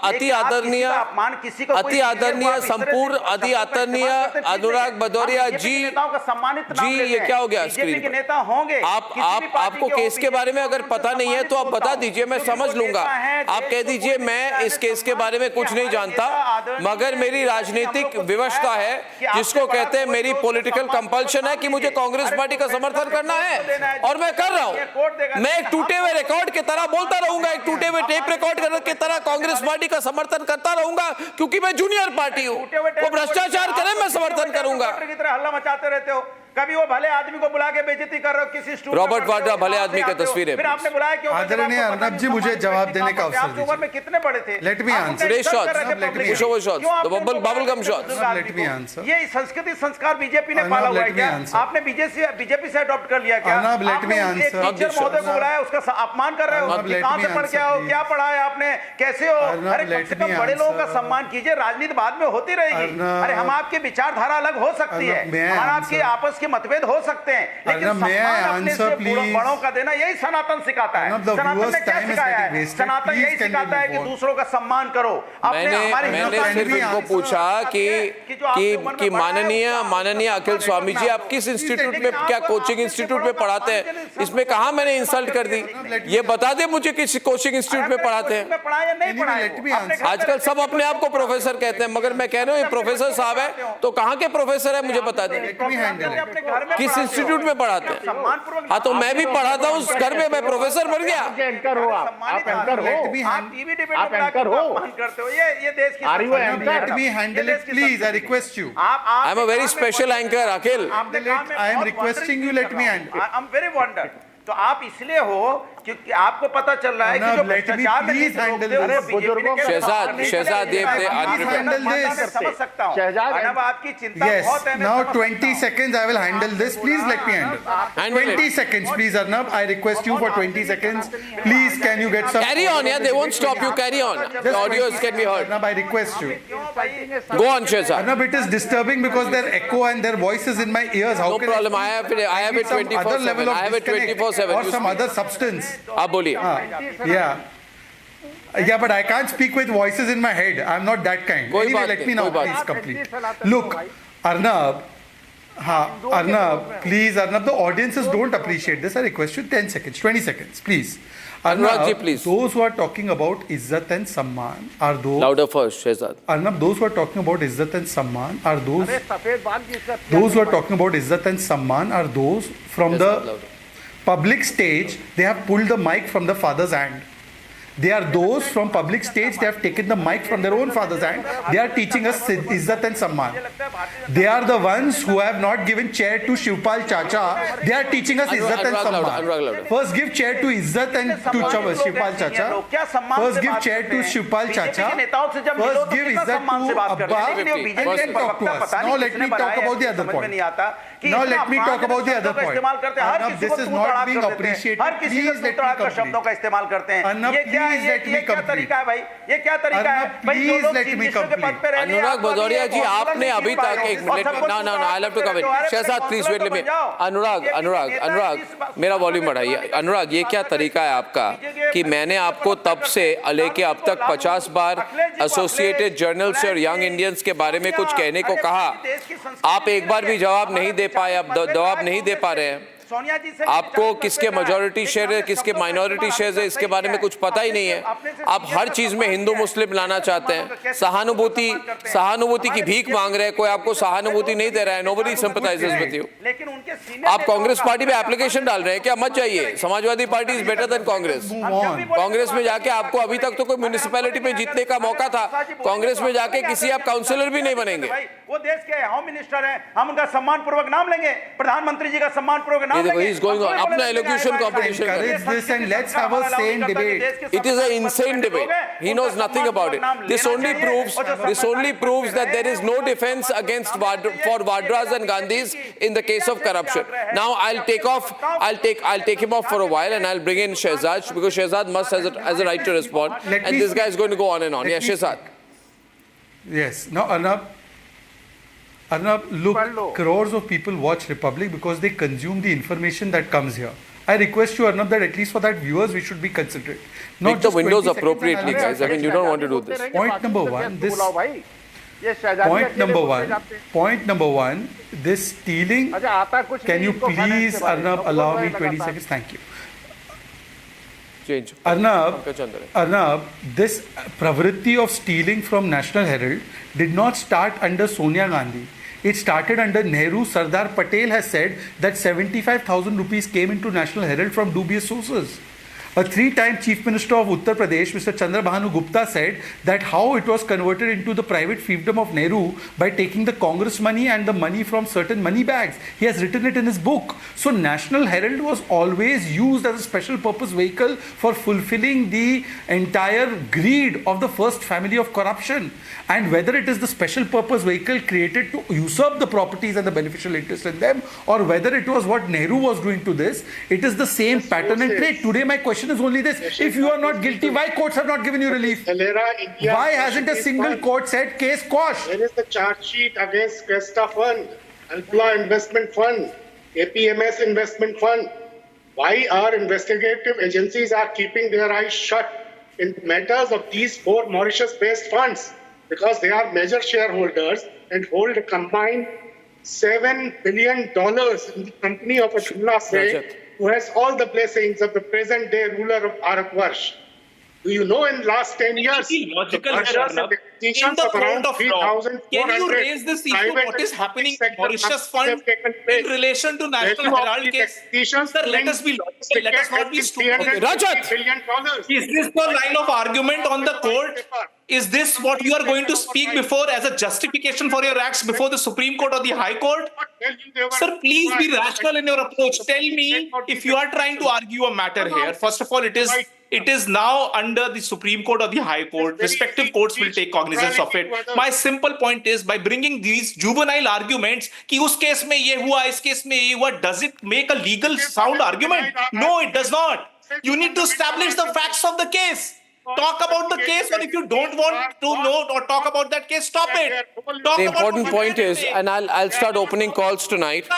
Speaker 1: अति आदरणीय
Speaker 7: अपमान किसी को
Speaker 1: अति आदरणीय संपूर्ण अति आदरणीय अनुराग भदौरिया जी ये क्या हो गया? स्क्रीन
Speaker 7: के नेता होंगे।
Speaker 1: आपको केस के बारे में अगर पता नहीं है तो आप बता दीजिए, मैं समझ लूंगा। आप कह दीजिए मैं इस केस के बारे में कुछ नहीं जानता, मगर मेरी राजनीतिक विवशता है जिसको कहते हैं मेरी पॉलिटिकल कंपल्शन है कि मुझे कांग्रेस पार्टी का समर्थन करना है और मैं कर रहा हूं। मैं एक टूटे हुए रिकॉर्ड की तरह बोलता रहूंगा, एक टूटे हुए टेप रिकॉर्ड की तरह कांग्रेस पार्टी का समर्थन करता रहूंगा, क्योंकि मैं जूनियर पार्टी हूं। वो भ्रष्टाचार करे, मैं समर्थन करूंगा।
Speaker 7: हल्ला मचाते रहते हो, कभी वो भले आदमी को बुला के बेइज्जती कर रहे हो, किसी स्टूडेंट
Speaker 1: रॉबर्ट वाड्रा भले आदमी की तस्वीर है।
Speaker 7: फिर आपने बुलाया क्यों?
Speaker 4: आदरणीय अर्नब जी, मुझे जवाब देने का अवसर दीजिए।
Speaker 7: उम्र में कितने बड़े थे?
Speaker 4: Let me answer.
Speaker 1: Today's shots, show shots, the bubble gum shots.
Speaker 4: Let me answer.
Speaker 7: ये संस्कृति संस्कार बीजेपी ने पाला हुआ है क्या? आपने बीजेपी से अडॉप्ट कर लिया क्या?
Speaker 4: Arnab, let me answer.
Speaker 7: Teacher महोदय को बुलाया, उसका अपमान कर रहे हो। कहां से पढ़ के आओ, क्या पढ़ा है आपने, कैसे हो? अरे कम से कम बड़े लोगों का सम्मान कीजिए। राजनीति बाद में होती रहेगी। अरे हम आपकी विचारधारा अलग हो सकती है, हमारा आपके आपस के मतभेद हो सकते हैं, लेकिन बड़ों का देना यही सनातन सिखाता है। सनातन ने क्या सिखाया है? सनातन यही सिखाता है कि दूसरों का सम्मान करो।
Speaker 1: मैंने सिर्फ इनको पूछा कि माननीय अखिल स्वामी जी, आप किस इंस्टीट्यूट में, क्या कोचिंग इंस्टीट्यूट में पढ़ाते हैं? इसमें कहा मैंने इंसल्ट कर दी? ये बता दे मुझे किस कोचिंग इंस्टीट्यूट में पढ़ाते हैं। आजकल सब अपने आप को प्रोफेसर कहते हैं, मगर मैं कह रहा हूँ ये प्रोफेसर साहब है तो कहाँ के प्रोफेसर है मुझे बता दें।
Speaker 7: अपने घर में
Speaker 1: किस इंस्टीट्यूट में पढ़ाते हैं?
Speaker 7: सम्मानपूर्वक
Speaker 1: हाँ, तो मैं भी पढ़ाता हूँ उस घर में, मैं प्रोफेसर बन गया।
Speaker 5: एंकर हो आप एंकर हो,
Speaker 7: आप टीवी डिबेट
Speaker 5: आप एंकर हो,
Speaker 7: अपमान करते हो। ये देश की
Speaker 5: Are you an
Speaker 4: Let me handle it, please. I request you.
Speaker 1: I am a very special anchor, Akhil.
Speaker 4: I am requesting you, let me handle.
Speaker 7: I am very wonder. तो आप इसलिए हो क्योंकि आपको पता चल रहा है कि जो
Speaker 4: let me
Speaker 7: भ्रष्टाचार में
Speaker 4: please
Speaker 7: जितने लोग
Speaker 4: handle
Speaker 7: थे, वो
Speaker 4: this.
Speaker 7: बीजेपी ने कैसे
Speaker 1: शहजाद,
Speaker 7: बाहर
Speaker 1: शहजाद,
Speaker 7: निकाले।
Speaker 1: ये
Speaker 4: Please handle this.
Speaker 7: मैं समझ सकता हूँ।
Speaker 5: शहजाद,
Speaker 7: अर्नब, आपकी चिंता
Speaker 4: Yes.
Speaker 7: बहुत है, मैं
Speaker 4: Now
Speaker 7: समझ सकता
Speaker 4: 20
Speaker 7: हूँ।
Speaker 4: seconds. I will handle this. Please let me handle.
Speaker 1: Handle
Speaker 4: 20
Speaker 1: it.
Speaker 4: seconds, please, Arnab. I request you for 20 seconds. Please, can you get some?
Speaker 1: Carry on, yeah, they won't stop you. Carry on. The
Speaker 4: Just
Speaker 1: audios
Speaker 4: 20
Speaker 1: can be heard.
Speaker 4: Arnab, I request you.
Speaker 7: क्यों भाई?
Speaker 1: Go on, Shehzad.
Speaker 4: Arnab, it is disturbing because their echo and their voices in my ears. How
Speaker 1: No
Speaker 4: can
Speaker 1: problem.
Speaker 4: I
Speaker 1: I have it
Speaker 4: some other
Speaker 1: 24/7.
Speaker 4: level of
Speaker 1: I have it
Speaker 4: disconnect
Speaker 1: 24/7.
Speaker 4: or
Speaker 1: You
Speaker 4: some
Speaker 1: speak.
Speaker 4: other substance?
Speaker 1: आप बोलिए.
Speaker 4: Yeah. Yeah, but I can't speak with voices in my head. I'm not that kind.
Speaker 1: कोई
Speaker 4: Anyway,
Speaker 1: बात
Speaker 4: let
Speaker 1: नहीं,
Speaker 4: me now
Speaker 1: कोई बात
Speaker 4: please
Speaker 1: नहीं.
Speaker 4: complete. Look, Arnab, Arnab, please, Arnab, the audiences don't appreciate this. I request you 10 seconds, 20 seconds, please.
Speaker 1: Anurag ji,
Speaker 4: Arnab,
Speaker 1: please.
Speaker 4: those who are talking about Izzat and Samman are those.
Speaker 1: Louder first, Shehzad.
Speaker 4: Arnab, those who are talking about Izzat and Samman are those.
Speaker 5: अरे सफेद बाल की इज्जत
Speaker 4: Those who are talking about Izzat and Samman are those from
Speaker 1: Yes,
Speaker 4: the
Speaker 1: louder.
Speaker 4: public stage. They have pulled the mic from the father's hand. They are those from public stage. They have taken the mic from their own father's hand. They are teaching us Izzat and Samman. They are the ones who have not given chair to Shivpal Chacha. They are teaching us Izzat and
Speaker 1: Anurag louder, Anurag
Speaker 4: Samman.
Speaker 1: louder.
Speaker 4: First give chair to Izzat and to Shivpal Chacha. First give chair to Shivpal Chacha. First give Izzat to Abba. First talk to us. Now let me talk about the other point. Now let me talk about the other point. Arnab, this is not being appreciated. Please let me complete.
Speaker 7: शब्दों का इस्तेमाल करते हैं।
Speaker 4: Arnab,
Speaker 7: ये क्या
Speaker 4: please let me
Speaker 7: ये क्या
Speaker 4: complete.
Speaker 7: तरीका है भाई? ये क्या तरीका है?
Speaker 4: Arnab,
Speaker 7: भाई जो
Speaker 4: please
Speaker 7: लोग
Speaker 4: let
Speaker 7: चीफ
Speaker 4: me
Speaker 7: मिनिस्टर के पद पे रह रहे हैं,
Speaker 1: अनुराग
Speaker 7: आपको अभी
Speaker 1: भदौरिया
Speaker 7: एक
Speaker 1: जी,
Speaker 7: काउंसलर
Speaker 1: आपने
Speaker 7: नहीं
Speaker 1: अभी
Speaker 7: चुन पाए
Speaker 1: तक
Speaker 7: हो।
Speaker 1: एक
Speaker 7: और
Speaker 1: मिनट,
Speaker 7: सबको
Speaker 1: ना ना ना, आई हैव टू
Speaker 7: चुन
Speaker 1: कवर
Speaker 7: पाए हो।
Speaker 1: शहजाद, प्लीज वेट
Speaker 7: काउंसलर
Speaker 1: लिट
Speaker 7: तो बन जाओ।
Speaker 1: अनुराग,
Speaker 7: ये
Speaker 1: अनुराग,
Speaker 7: नेता
Speaker 1: अनुराग,
Speaker 7: इस
Speaker 1: मेरा वॉल्यूम बढ़ाइए. अनुराग, ये क्या तरीका है आपका कि मैंने आपको तब से लेके अब तक 50 बार एसोसिएटेड जर्नल्स और यंग इंडियंस के बारे में कुछ कहने को कहा, आप एक बार भी जवाब नहीं दे पाए, अब जवाब नहीं दे पा रहे हैं.
Speaker 7: सोनिया जी से
Speaker 1: आपको किसके मेजॉरिटी शेयर है, किसके माइनॉरिटी शेयर है, इसके बारे में कुछ पता ही नहीं है. आप हर चीज में हिंदू मुस्लिम लाना चाहते हैं. सहानुभूति की भीख मांग रहे हैं. कोई आपको सहानुभूति नहीं दे रहा है. Nobody sympathises with you.
Speaker 7: लेकिन उनके सीनियर
Speaker 1: आप कांग्रेस पार्टी में एप्लीकेशन डाल रहे हैं क्या? मत जाइए. Samajwadi party is better than Congress. Congress में जाके आपको अभी तक तो कोई म्युनिसिपैलिटी में जीतने का मौका था. कांग्रेस में जाके किसी आप काउंसिलर भी नहीं बनेंगे.
Speaker 7: वो देश के होम मिनिस्टर हैं, हम उनका सम्मान पूर्वक नाम लेंगे, प्रधानमंत्री जी का सम्मान पूर्वक नाम
Speaker 1: देखो,
Speaker 7: लेंगे.
Speaker 1: he is going on. अपना elocution competition कर रहे हैं.
Speaker 4: Encourage this and let's have a sane debate.
Speaker 1: It is an insane debate. He knows nothing about it. This only proves that there is no defense against for Vadras and Gandhis in the case of corruption. Now I'll take him off for a while and I'll bring in Shehzad because Shehzad must has a right to respond. And this guy is going to go on and on. Yeah, Shehzad.
Speaker 4: Yes. Now, Arnab, look, crores of people watch Republic because they consume the information that comes here. I request you, Arnab, that at least for that viewers, we should be considerate.
Speaker 1: Make the
Speaker 4: just
Speaker 1: windows
Speaker 4: 20 seconds
Speaker 1: appropriately,
Speaker 4: and
Speaker 1: guys. I mean, you don't want to do this.
Speaker 4: Point number one, this.
Speaker 5: बुलाओ भाई. ये शहजादी
Speaker 4: Point
Speaker 5: अकेले
Speaker 4: number
Speaker 5: बोलते
Speaker 4: one.
Speaker 5: जाते हैं.
Speaker 4: Point number one. This stealing.
Speaker 5: अच्छा आता कुछ
Speaker 4: Can
Speaker 5: नहीं,
Speaker 4: you
Speaker 5: इनको finance
Speaker 4: please,
Speaker 5: के बारे में.
Speaker 4: Arnab,
Speaker 5: सबको
Speaker 4: allow
Speaker 5: पता
Speaker 4: me
Speaker 5: है
Speaker 4: 20
Speaker 5: लगातार.
Speaker 4: seconds? Thank you.
Speaker 1: Change.
Speaker 4: Arnab, this pravritti of stealing from National Herald did not start under Sonia Gandhi. It started under Nehru. Sardar Patel has said that 75,000 rupees came into National Herald from dubious sources. A three-time Chief Minister of Uttar Pradesh, Mr. Chandrabhanu Gupta, said that how it was converted into the private fiefdom of Nehru by taking the Congress money and the money from certain money bags. He has written it in his book. So National Herald was always used as a special purpose vehicle for fulfilling the entire greed of the first family of corruption. And whether it is the special purpose vehicle created to usurp the properties and the beneficial interest in them, or whether it was what Nehru was doing to this, it is the same pattern and trait. Today my question is only this: if you are not guilty, why courts have not given you relief? Why hasn't a single court said case quashed?
Speaker 2: There is the charge sheet against Cresta Fund, Alpla Investment Fund, APMS Investment Fund. Why our investigative agencies are keeping their eyes shut in matters of these four Mauritius-based funds? Because they are major shareholders and hold a combined $7 billion in the company of Atullah Sheikh, who has all the blessings of the present-day ruler of Bharatvarsh. Do you know in last 10 years,
Speaker 6: Logical
Speaker 2: the Bharatians
Speaker 6: error,
Speaker 2: have
Speaker 6: in the court of law. Can you raise this issue? What is happening in Mauritius Fund in relation to National Herald case? Sir, let us be logical. Let us not be stupid.
Speaker 1: Okay, Rajat!
Speaker 6: Is this the line of argument on the court? Is this what you are going to speak before as a justification for your acts before the Supreme Court or the High Court? Sir, please be rational in your approach. Tell me if you are trying to argue a matter here. First of all, it is now under the Supreme Court or the High Court. Respective courts will take cognizance of it. My simple point is, by bringing these juvenile arguments, कि उस case में ये हुआ, इस case में ये हुआ, does it make a legal sound argument? No, it does not. You need to establish the facts of the case. Talk about the case, or if you don't want to know or talk about that case, stop it. Talk
Speaker 1: The
Speaker 6: about
Speaker 1: important
Speaker 6: what
Speaker 1: point
Speaker 6: you
Speaker 1: is,
Speaker 6: say.
Speaker 1: and I'll start opening calls tonight.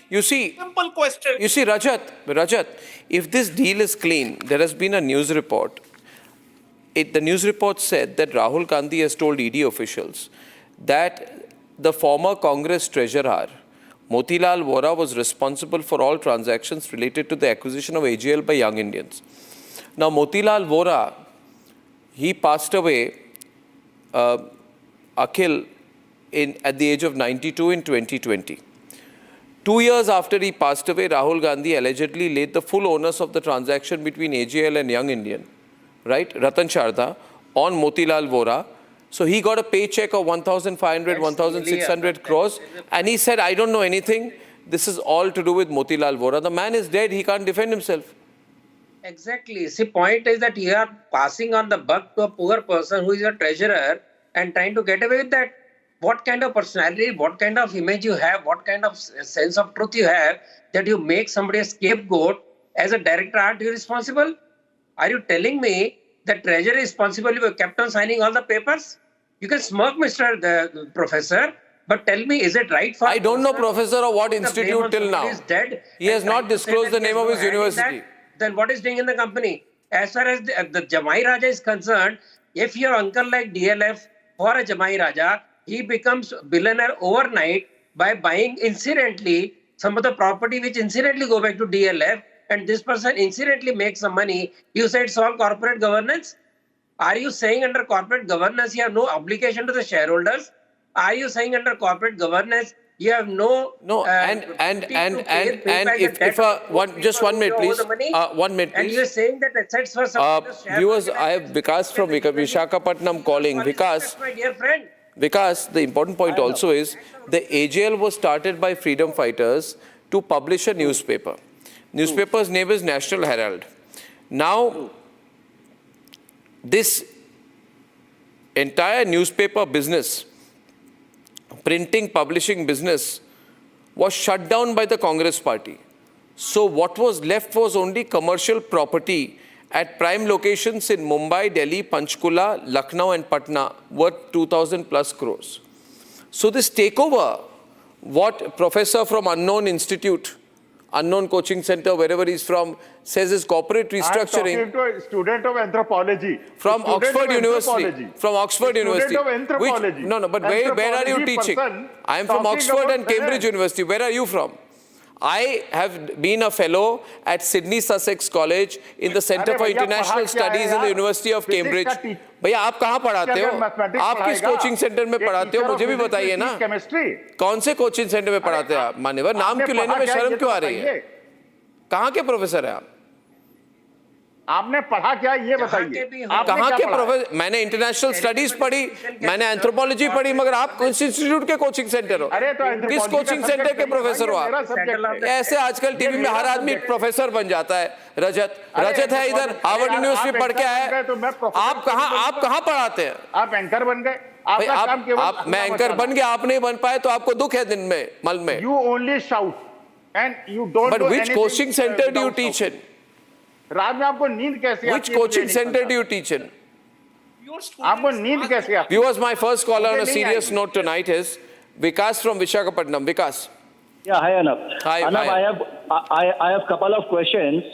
Speaker 1: You see,
Speaker 6: Simple question.
Speaker 1: Rajat, if this deal is clean, there has been a news report. The news report said that Rahul Gandhi has told ED officials that the former Congress treasurer, Motilal Vora, was responsible for all transactions related to the acquisition of AGL by Young Indians. Now, Motilal Vora, he passed away, Akhil, at the age of 92 in 2020. 2 years after he passed away, Rahul Gandhi allegedly laid the full onus of the transaction between AGL and Young Indian, right, Ratan Sharda, on Motilal Vora. So he got a paycheck of 1,500, 1,600 crores, and he said, I don't know anything. This is all to do with Motilal Vora. The man is dead. He can't defend himself.
Speaker 3: Exactly. See, point is that you are passing on the buck to a poor person who is a treasurer and trying to get away with that. What kind of personality, what kind of image you have, what kind of sense of truth you have that you make somebody a scapegoat? As a director, aren't you responsible? Are you telling me the treasurer is responsible? You kept on signing all the papers? You can smirk, Mr. the Professor, but tell me, is it right for...
Speaker 1: I don't know professor of what institute till now. He has not disclosed the name of his university.
Speaker 3: Then what is doing in the company? As far as the Jamai Raja is concerned, if your uncle like DLF or a Jamai Raja, he becomes billionaire overnight by buying incidentally some of the property which incidentally go back to DLF, and this person incidentally makes some money. You said it's all corporate governance? Are you saying under corporate governance you have no obligation to the shareholders? Are you saying under corporate governance you have no
Speaker 1: just 1 minute, please. 1 minute, please.
Speaker 3: And you are saying that assets for some
Speaker 1: viewers, I have Vikas from Visakhapatnam calling. Vikas,
Speaker 3: my dear friend.
Speaker 1: Vikas, the important point also is the AGL was started by freedom fighters to publish a newspaper. Newspaper's name is National Herald. Now, this entire newspaper business, printing, publishing business, was shut down by the Congress party. So what was left was only commercial property at prime locations in Mumbai, Delhi, Panchkula, Lucknow and Patna, worth 2,000 plus crores. So this takeover, what professor from unknown institute, unknown coaching center, wherever he's from, says is corporate restructuring.
Speaker 5: I'm talking to a student of anthropology.
Speaker 1: From Oxford University. From Oxford University.
Speaker 5: Student of anthropology.
Speaker 1: No, but where are you teaching? I am from Oxford and Cambridge University. Where are you from? I have been a fellow at Sydney Sussex College in the Centre for International Studies in the University of Cambridge. भैया आप कहाँ पढ़ाते हो? आप किस coaching centre में पढ़ाते हो? मुझे भी बताइए ना. कौन से कोचिंग सेंटर में पढ़ाते हैं आप? मान्यवर, नाम क्यों लेने में शर्म क्यों आ रही है? कहाँ के प्रोफेसर हैं आप?
Speaker 5: आपने पढ़ा क्या ये बताइए?
Speaker 1: कहाँ के प्रोफेसर? मैंने इंटरनेशनल स्टडीज पढ़ी, मैंने एंथ्रोपोलॉजी पढ़ी, मगर आप किस इंस्टीट्यूट के कोचिंग सेंटर हो? किस कोचिंग सेंटर के प्रोफेसर हो आप? ऐसे आजकल टीवी में हर आदमी प्रोफेसर बन जाता है. रजत है इधर, हार्वर्ड यूनिवर्सिटी पढ़ के आया. आप कहाँ पढ़ाते हैं?
Speaker 5: आप एंकर बन गए.
Speaker 1: मैं एंकर बन गया, आप नहीं बन पाए तो आपको दुख है दिन में, मल में.
Speaker 5: You only shout and you don't.
Speaker 1: But which coaching center do you teach in?
Speaker 5: रात में आपको नींद कैसे आती है?
Speaker 1: Which coaching center do you teach in?
Speaker 5: आपको नींद कैसे आती है?
Speaker 1: Viewers, my first caller on a serious note tonight is Vikas from Visakhapatnam. Vikas.
Speaker 8: Yeah, hi Arnab.
Speaker 1: Hi.
Speaker 8: Arnab, I have couple of questions,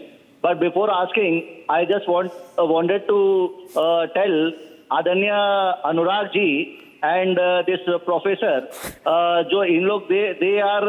Speaker 8: but before asking, I just wanted to tell Adanya Anurag ji and this professor, जो इन लोग they are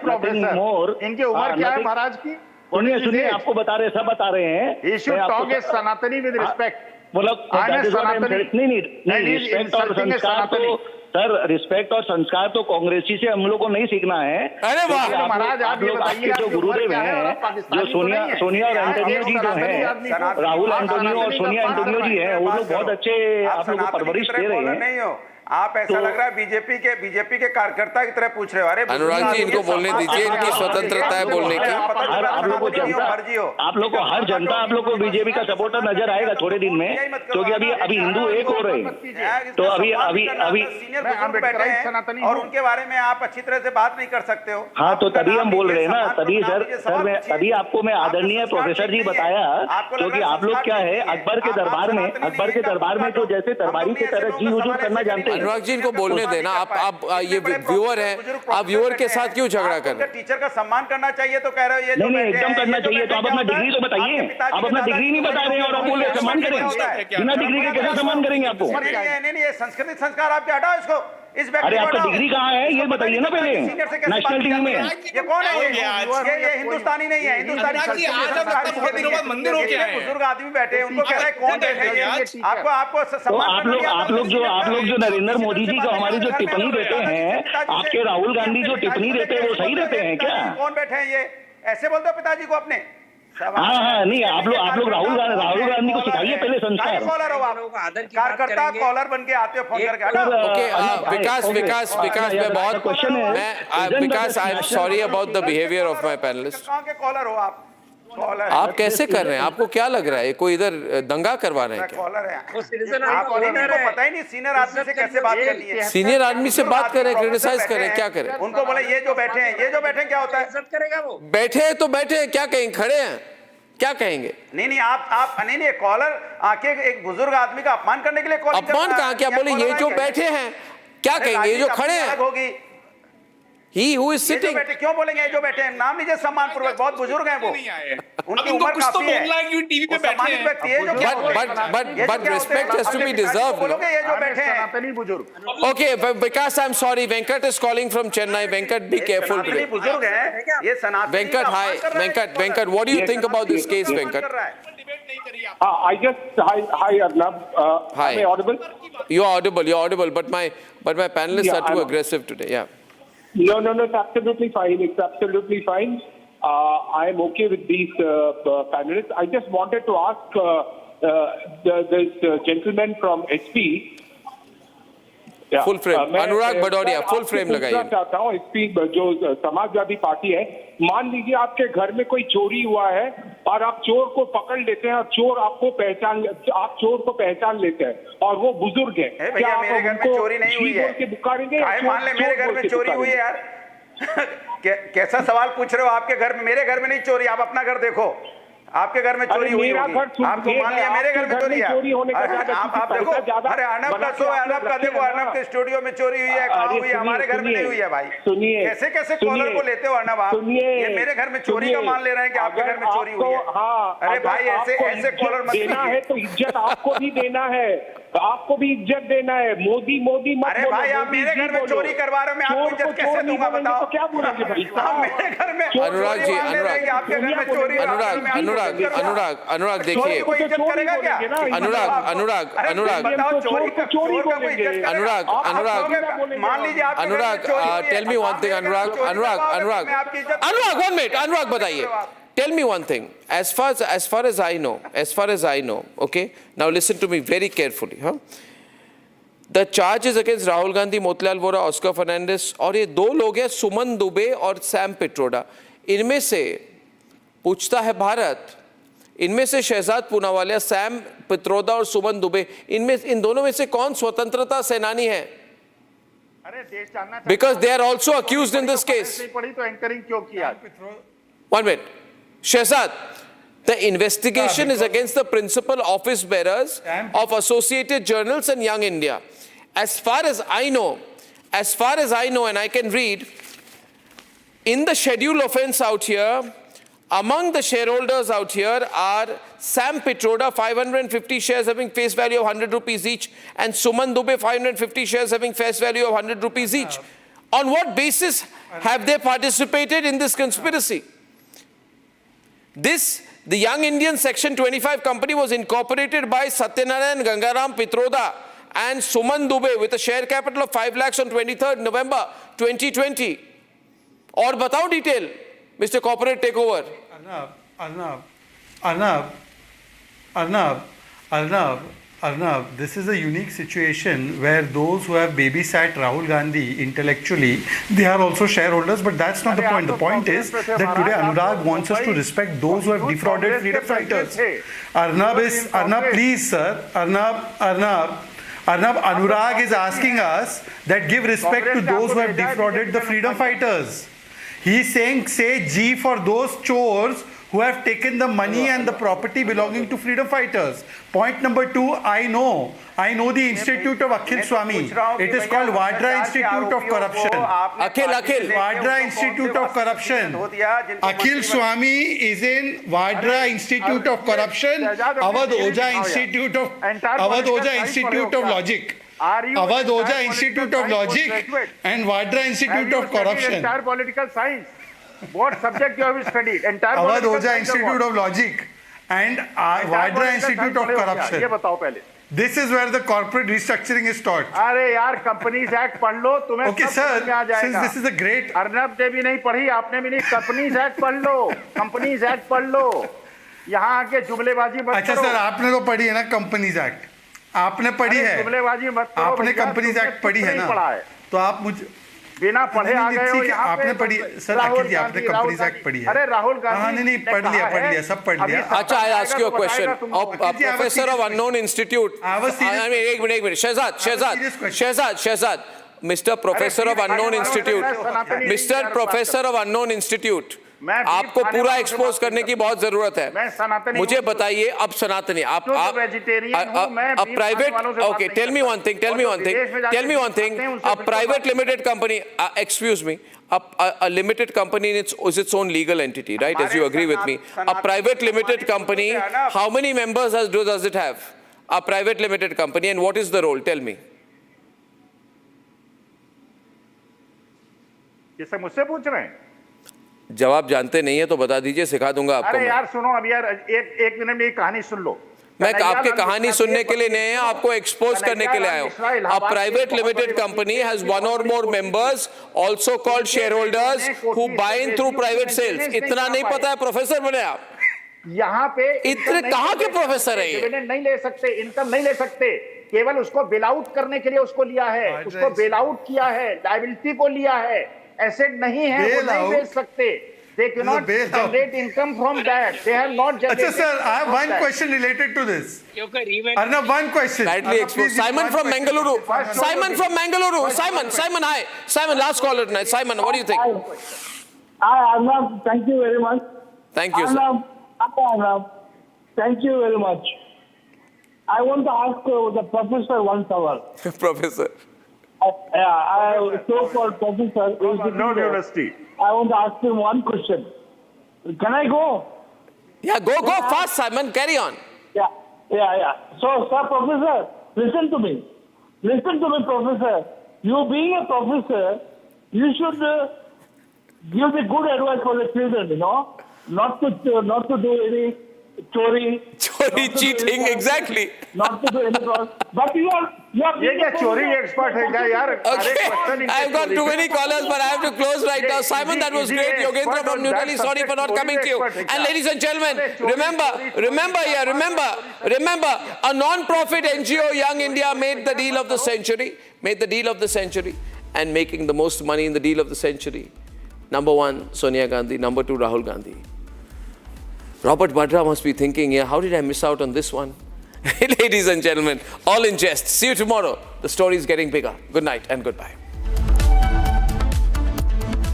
Speaker 8: nothing more.
Speaker 5: इनकी उम्र क्या है महाराज की?
Speaker 8: सुनिए आपको बता रहे सब बता रहे हैं.
Speaker 5: He should talk as Sanatani with respect.
Speaker 8: मतलब
Speaker 5: I am a
Speaker 8: that is what I am
Speaker 5: Sanatani.
Speaker 8: saying. नहीं,
Speaker 5: And he is
Speaker 8: रिस्पेक्ट और
Speaker 5: insulting a
Speaker 8: संस्कार तो
Speaker 5: Sanatani.
Speaker 8: सर, रिस्पेक्ट और संस्कार तो कांग्रेसी से हम लोग को नहीं सीखना है।
Speaker 1: अरे वाह!
Speaker 8: क्योंकि
Speaker 5: महाराज, आप
Speaker 8: आप
Speaker 5: ये
Speaker 8: लोग
Speaker 5: बताइए,
Speaker 8: आपके जो
Speaker 5: आपकी
Speaker 8: गुरुदेव
Speaker 5: उम्र क्या है और
Speaker 8: हैं,
Speaker 5: आप पाकिस्तानी
Speaker 8: जो
Speaker 5: तो नहीं है।
Speaker 8: सोनिया और
Speaker 5: आप
Speaker 8: एंटोनियो
Speaker 5: एक
Speaker 8: जी जो
Speaker 5: सनातनी
Speaker 8: हैं,
Speaker 5: आदमी को-
Speaker 8: राहुल
Speaker 5: आप
Speaker 8: एंटोनियो और
Speaker 5: सनातनी
Speaker 8: सोनिया
Speaker 5: का
Speaker 8: एंटोनियो जी हैं, वो लोग बहुत अच्छे आप लोग को परवरिश दे रहे हैं।
Speaker 7: नहीं हो आप, ऐसा
Speaker 8: तो-
Speaker 7: लग रहा है बीजेपी के कार्यकर्ता की तरह पूछ रहे हो। अरे
Speaker 1: अनुराग जी, इनको बोलने दीजिए, इनकी स्वतंत्रता है बोलने की।
Speaker 8: आप लोग को हर जनता आप लोग को बीजेपी का सपोर्टर नजर आएगा थोड़े दिन में, क्योंकि अभी हिंदू एक हो रहे हैं। तो अभी
Speaker 7: सीनियर बुजुर्ग बैठे हैं और उनके बारे में आप अच्छी तरह से बात नहीं कर सकते हो।
Speaker 8: हाँ, तो तभी हम बोल रहे हैं ना, तभी तभी आपको मैं आदरणीय प्रोफेसर जी बताया, क्योंकि आप लोग क्या है, अकबर के दरबार में तो जैसे दरबारी की तरह जी हुजूर करना जानते हैं।
Speaker 1: अनुराग जी, इनको बोलने देना। आप ये व्यूअर हैं, आप व्यूअर के साथ क्यों झगड़ा कर रहे हैं?
Speaker 7: टीचर का सम्मान करना चाहिए तो कह रहे हो ये
Speaker 8: नहीं, एकदम करना चाहिए। तो आप अपना डिग्री तो बताइए, आप अपना डिग्री नहीं बता रहे हैं और आप बोल रहे सम्मान करेंगे। बिना डिग्री के कैसे सम्मान करेंगे आपको?
Speaker 7: नहीं, ये संस्कृति संस्कार आपके हटाओ इसको।
Speaker 8: अरे आपका डिग्री कहाँ है ये बताइए ना पहले, नेशनल डिग्री में।
Speaker 7: ये कौन है? ये हिंदुस्तानी नहीं है, हिंदुस्तानी
Speaker 6: मंदिर हो गया है।
Speaker 7: बुजुर्ग आदमी बैठे हैं, उनको कह रहे हैं कौन बैठे हैं? आपको
Speaker 8: तो आप लोग जो नरेंद्र मोदी जी को हमारी जो टिप्पणी देते हैं, आपके राहुल गांधी जो टिप्पणी देते हैं वो सही देते हैं क्या?
Speaker 7: कौन बैठे हैं ये? ऐसे बोलते हो पिताजी को अपने?
Speaker 8: हाँ, नहीं, आप लोग राहुल गांधी को सिखाइए पहले संस्कार।
Speaker 7: कॉलर हो आप, कार्यकर्ता कॉलर बन के आते हो फोन करके।
Speaker 1: Okay, विकास, मैं बहुत
Speaker 8: क्वेश्चन है।
Speaker 1: Vikas, I am sorry about the behaviour of my panelist.
Speaker 7: कहाँ के कॉलर हो आप? कॉलर
Speaker 1: आप कैसे कर रहे हैं? आपको क्या लग रहा है, कोई इधर दंगा करवा रहे हैं क्या?
Speaker 7: कॉलर है।
Speaker 3: वो सिटीजन
Speaker 7: आपको पता ही नहीं सीनियर आदमी से कैसे बात करनी है।
Speaker 1: सीनियर आदमी से बात करें, क्रिटिसाइज करें, क्या करें?
Speaker 7: उनको बोले ये जो बैठे हैं क्या होता है?
Speaker 3: इज्जत करेगा वो।
Speaker 1: बैठे हैं तो बैठे हैं, क्या कहेंगे? खड़े हैं, क्या कहेंगे?
Speaker 7: नहीं, आप नहीं, कॉलर आके एक बुजुर्ग आदमी का अपमान करने के लिए कॉल
Speaker 1: अपमान कहाँ? क्या बोले? ये जो बैठे हैं क्या कहेंगे? ये जो खड़े हैं,
Speaker 7: होगी
Speaker 1: he who is sitting।
Speaker 7: क्यों बोलेंगे? ये जो बैठे हैं नाम लीजिए सम्मान पूर्वक, बहुत बुजुर्ग हैं वो, उनकी उम्र काफी है,
Speaker 6: टीवी पे बैठे हैं।
Speaker 7: व्यक्ति है जो
Speaker 1: but respect has to be deserved, no?
Speaker 7: बोलोगे ये जो बैठे हैं
Speaker 5: सनातनी बुजुर्ग।
Speaker 1: Okay, Vikas, I'm sorry, Venkat is calling from Chennai. Venkat, be careful today।
Speaker 7: बुजुर्ग हैं ये सनातनी।
Speaker 1: Venkat, hi, Venkat, what do you think about this case, Venkat?
Speaker 9: Hi, Arnab.
Speaker 1: Hi.
Speaker 9: Am I audible?
Speaker 1: You're audible, but my panelists are too aggressive today. Yeah.
Speaker 9: No, it's absolutely fine. It's absolutely fine. I am okay with these panelists. I just wanted to ask this gentleman from SP.
Speaker 1: Full frame. Anurag Bhadodia, full frame लगाइए।
Speaker 9: चाहता हूँ SP जो Samajwadi party है, मान लीजिए आपके घर में कोई चोरी हुआ है और आप चोर को पकड़ लेते हैं और आप चोर को पहचान लेते हैं और वो बुजुर्ग है,
Speaker 7: भैया मेरे घर में चोरी नहीं हुई है,
Speaker 9: पुकारेंगे?
Speaker 7: मान ले मेरे घर में चोरी हुई है यार। कैसा सवाल पूछ रहे हो? आपके घर में, मेरे घर में नहीं चोरी, आप अपना घर देखो, आपके घर में चोरी हुई होगी। आपको मान लिया मेरे घर में चोरी है, आप देखो। अरे अर्नब का शो है, अर्नब का देखो, अर्नब के स्टूडियो में चोरी हुई है, कहाँ हुई है? हमारे घर में नहीं हुई है भाई। कैसे कॉलर को लेते हो अर्नब आप? ये मेरे घर में चोरी का मान ले रहे हैं कि आपके घर में चोरी हुई है। अरे भाई ऐसे कॉलर मत
Speaker 9: देना है तो इज्जत आपको भी देना है, आपको भी इज्जत देना है। मोदी मत।
Speaker 7: अरे भाई आप मेरे घर में चोरी करवा रहे हो, मैं आपको इज्जत कैसे दूंगा बताओ?
Speaker 9: क्या बोलेंगे भाई?
Speaker 7: मेरे घर में
Speaker 1: अनुराग जी,
Speaker 7: आपके घर में चोरी,
Speaker 1: अनुराग देखिए, अनुराग,
Speaker 7: मान लीजिए
Speaker 1: टेल मी वन थिंग, अनुराग 1 minute, अनुराग बताइए, tell me one thing, as far as I know, okay, now listen to me very carefully, huh? The charges against Rahul Gandhi, Motilal Vora, Oscar Fernandez और ये 2 लोग हैं, सुमन दुबे और Sam Pitroda, इनमें से पूछता है भारत, इनमें से शहजाद पूनावाला, सैम पित्रोदा और सुमन दुबे, इन दोनों में से कौन स्वतंत्रता सेनानी है? Because they are also accused in this case.
Speaker 5: पढ़ी तो एंकरिंग क्यों किया?
Speaker 1: 1 minute, Shehzad, the investigation is against the principal office bearers of Associated Journals and Young India. As far as I know, and I can read, in the schedule offense out here, among the shareholders out here are Sam Pitroda, 550 shares having face value of 100 rupees each, and Suman Dubey, 550 shares having face value of 100 rupees each. On what basis have they participated in this conspiracy? This the Young Indian Section 25 company was incorporated by Satyanarayan Gangaram Pitroda and Suman Dubey with a share capital of 5 lakhs on 23rd November 2020. और बताओ detail, Mr. Corporate Takeover.
Speaker 4: Arnab, this is a unique situation where those who have babysat Rahul Gandhi intellectually, they are also shareholders, but that's not the point. The point is that today Anurag wants us to respect those who have defrauded freedom fighters. Arnab, please, sir. Arnab, Anurag is asking us that give respect to those who have defrauded the freedom fighters. He's saying, say G for those chores who have taken the money and the property belonging to freedom fighters. Point number 2, I know the Institute of Akhil Swami. It is called Vadra Institute of Corruption.
Speaker 1: Akhil.
Speaker 4: Vadra Institute of Corruption. Akhil Swami is in Vadra Institute of Corruption, Awadh Oja Institute of Logic. Awadh Oja Institute of Logic and Vadra Institute of Corruption.
Speaker 5: Entire political science. What subject you have studied? Entire
Speaker 4: Awadh Oja Institute of Logic and Vadra Institute of Corruption.
Speaker 5: ये बताओ पहले.
Speaker 4: This is where the corporate restructuring is taught.
Speaker 5: अरे यार Companies Act पढ़ लो तुम्हें
Speaker 4: Okay,
Speaker 5: सब समझ में आ
Speaker 4: sir,
Speaker 5: जाएगा.
Speaker 4: since this is a great...
Speaker 5: Arnab ने भी नहीं पढ़ी, आपने भी नहीं. Companies Act पढ़ लो. Companies Act पढ़ लो. यहाँ आके जुमलेबाजी मत
Speaker 4: अच्छा
Speaker 5: करो.
Speaker 4: सर, आपने तो पढ़ी है ना Companies Act? आपने पढ़ी है?
Speaker 5: जुमलेबाजी मत करो.
Speaker 4: आपने Companies Act पढ़ी है ना? तो आप मुझे
Speaker 5: बिना पढ़े आ गए हो यहाँ पे.
Speaker 4: आपने पढ़ी सर, अखिल जी आपने कंपनीज एक्ट पढ़ी है.
Speaker 5: अरे राहुल गांधी
Speaker 4: नहीं पढ़ लिया सब पढ़ लिया.
Speaker 1: अच्छा, I ask you a question. Professor of unknown institute. I mean, एक minute. Shehzad. Mr. Professor of unknown institute. Mr. Professor of unknown institute. आपको पूरा एक्सपोज करने की बहुत जरूरत है. मुझे बताइए अब सनातनी आप private. Okay, tell me one thing. A private limited company, excuse me, a limited company is its own legal entity, right? As you agree with me, a private limited company, how many members does it have? A private limited company, and what is the role? Tell me.
Speaker 5: ये सब मुझसे पूछ रहे हैं.
Speaker 1: जवाब जानते नहीं है तो बता दीजिए, सिखा दूंगा आपको.
Speaker 5: अरे यार सुनो, अब यार एक मिनट में कहानी सुन लो.
Speaker 1: मैं आपके कहानी सुनने के लिए नहीं है, आपको एक्सपोज करने के लिए आया हूं. A private limited company has one or more members, also called shareholders, who buy in through private sales. इतना नहीं पता है प्रोफेसर बने आप?
Speaker 5: यहाँ पे
Speaker 1: इतने कहाँ के प्रोफेसर है ये?
Speaker 5: डिविडेंड नहीं ले सकते, इनकम नहीं ले सकते. केवल उसको बेल आउट करने के लिए उसको लिया है, उसको बेल आउट किया है, लायबिलिटी को लिया है. एसेट नहीं है, वो नहीं बेच सकते. They cannot generate income from that. They have not generated.
Speaker 4: Achha sir, I have one question related to this. Arnab, one question.
Speaker 1: Rightly exposed. Simon from Mangaluru. Simon, hi. Simon, last caller tonight. Simon, what do you think?
Speaker 10: Hi, Arnab. Thank you very much.
Speaker 1: Thank you, sir.
Speaker 10: Arnab, thank you very much. I want to ask the professor one hour.
Speaker 1: Professor.
Speaker 10: So-called professor.
Speaker 5: No university.
Speaker 10: I want to ask him one question. Can I go?
Speaker 1: Yeah, go fast, Simon. Carry on.
Speaker 10: Yeah. So, sir, professor, listen to me, professor. You being a professor, you should give the good advice for the children, not to do any chori,
Speaker 1: cheating, exactly.
Speaker 10: Not to do any fraud. But you are
Speaker 5: ये क्या चोरी expert है क्या यार?
Speaker 1: Okay, I've got too many callers, but I have to close right now. Simon, that was great. Yogendra from New Delhi, sorry for not coming to you. And ladies and gentlemen, remember, a non-profit NGO, Young India, made the deal of the century, and making the most money in the deal of the century. Number 1, Sonia Gandhi. Number 2, Rahul Gandhi. Robert Vadra must be thinking, how did I miss out on this one? Ladies and gentlemen, all in jest. See you tomorrow. The story is getting bigger. Good night and goodbye.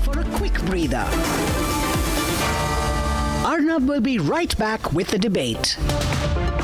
Speaker 11: For a quick breather, Arnab will be right back with the debate.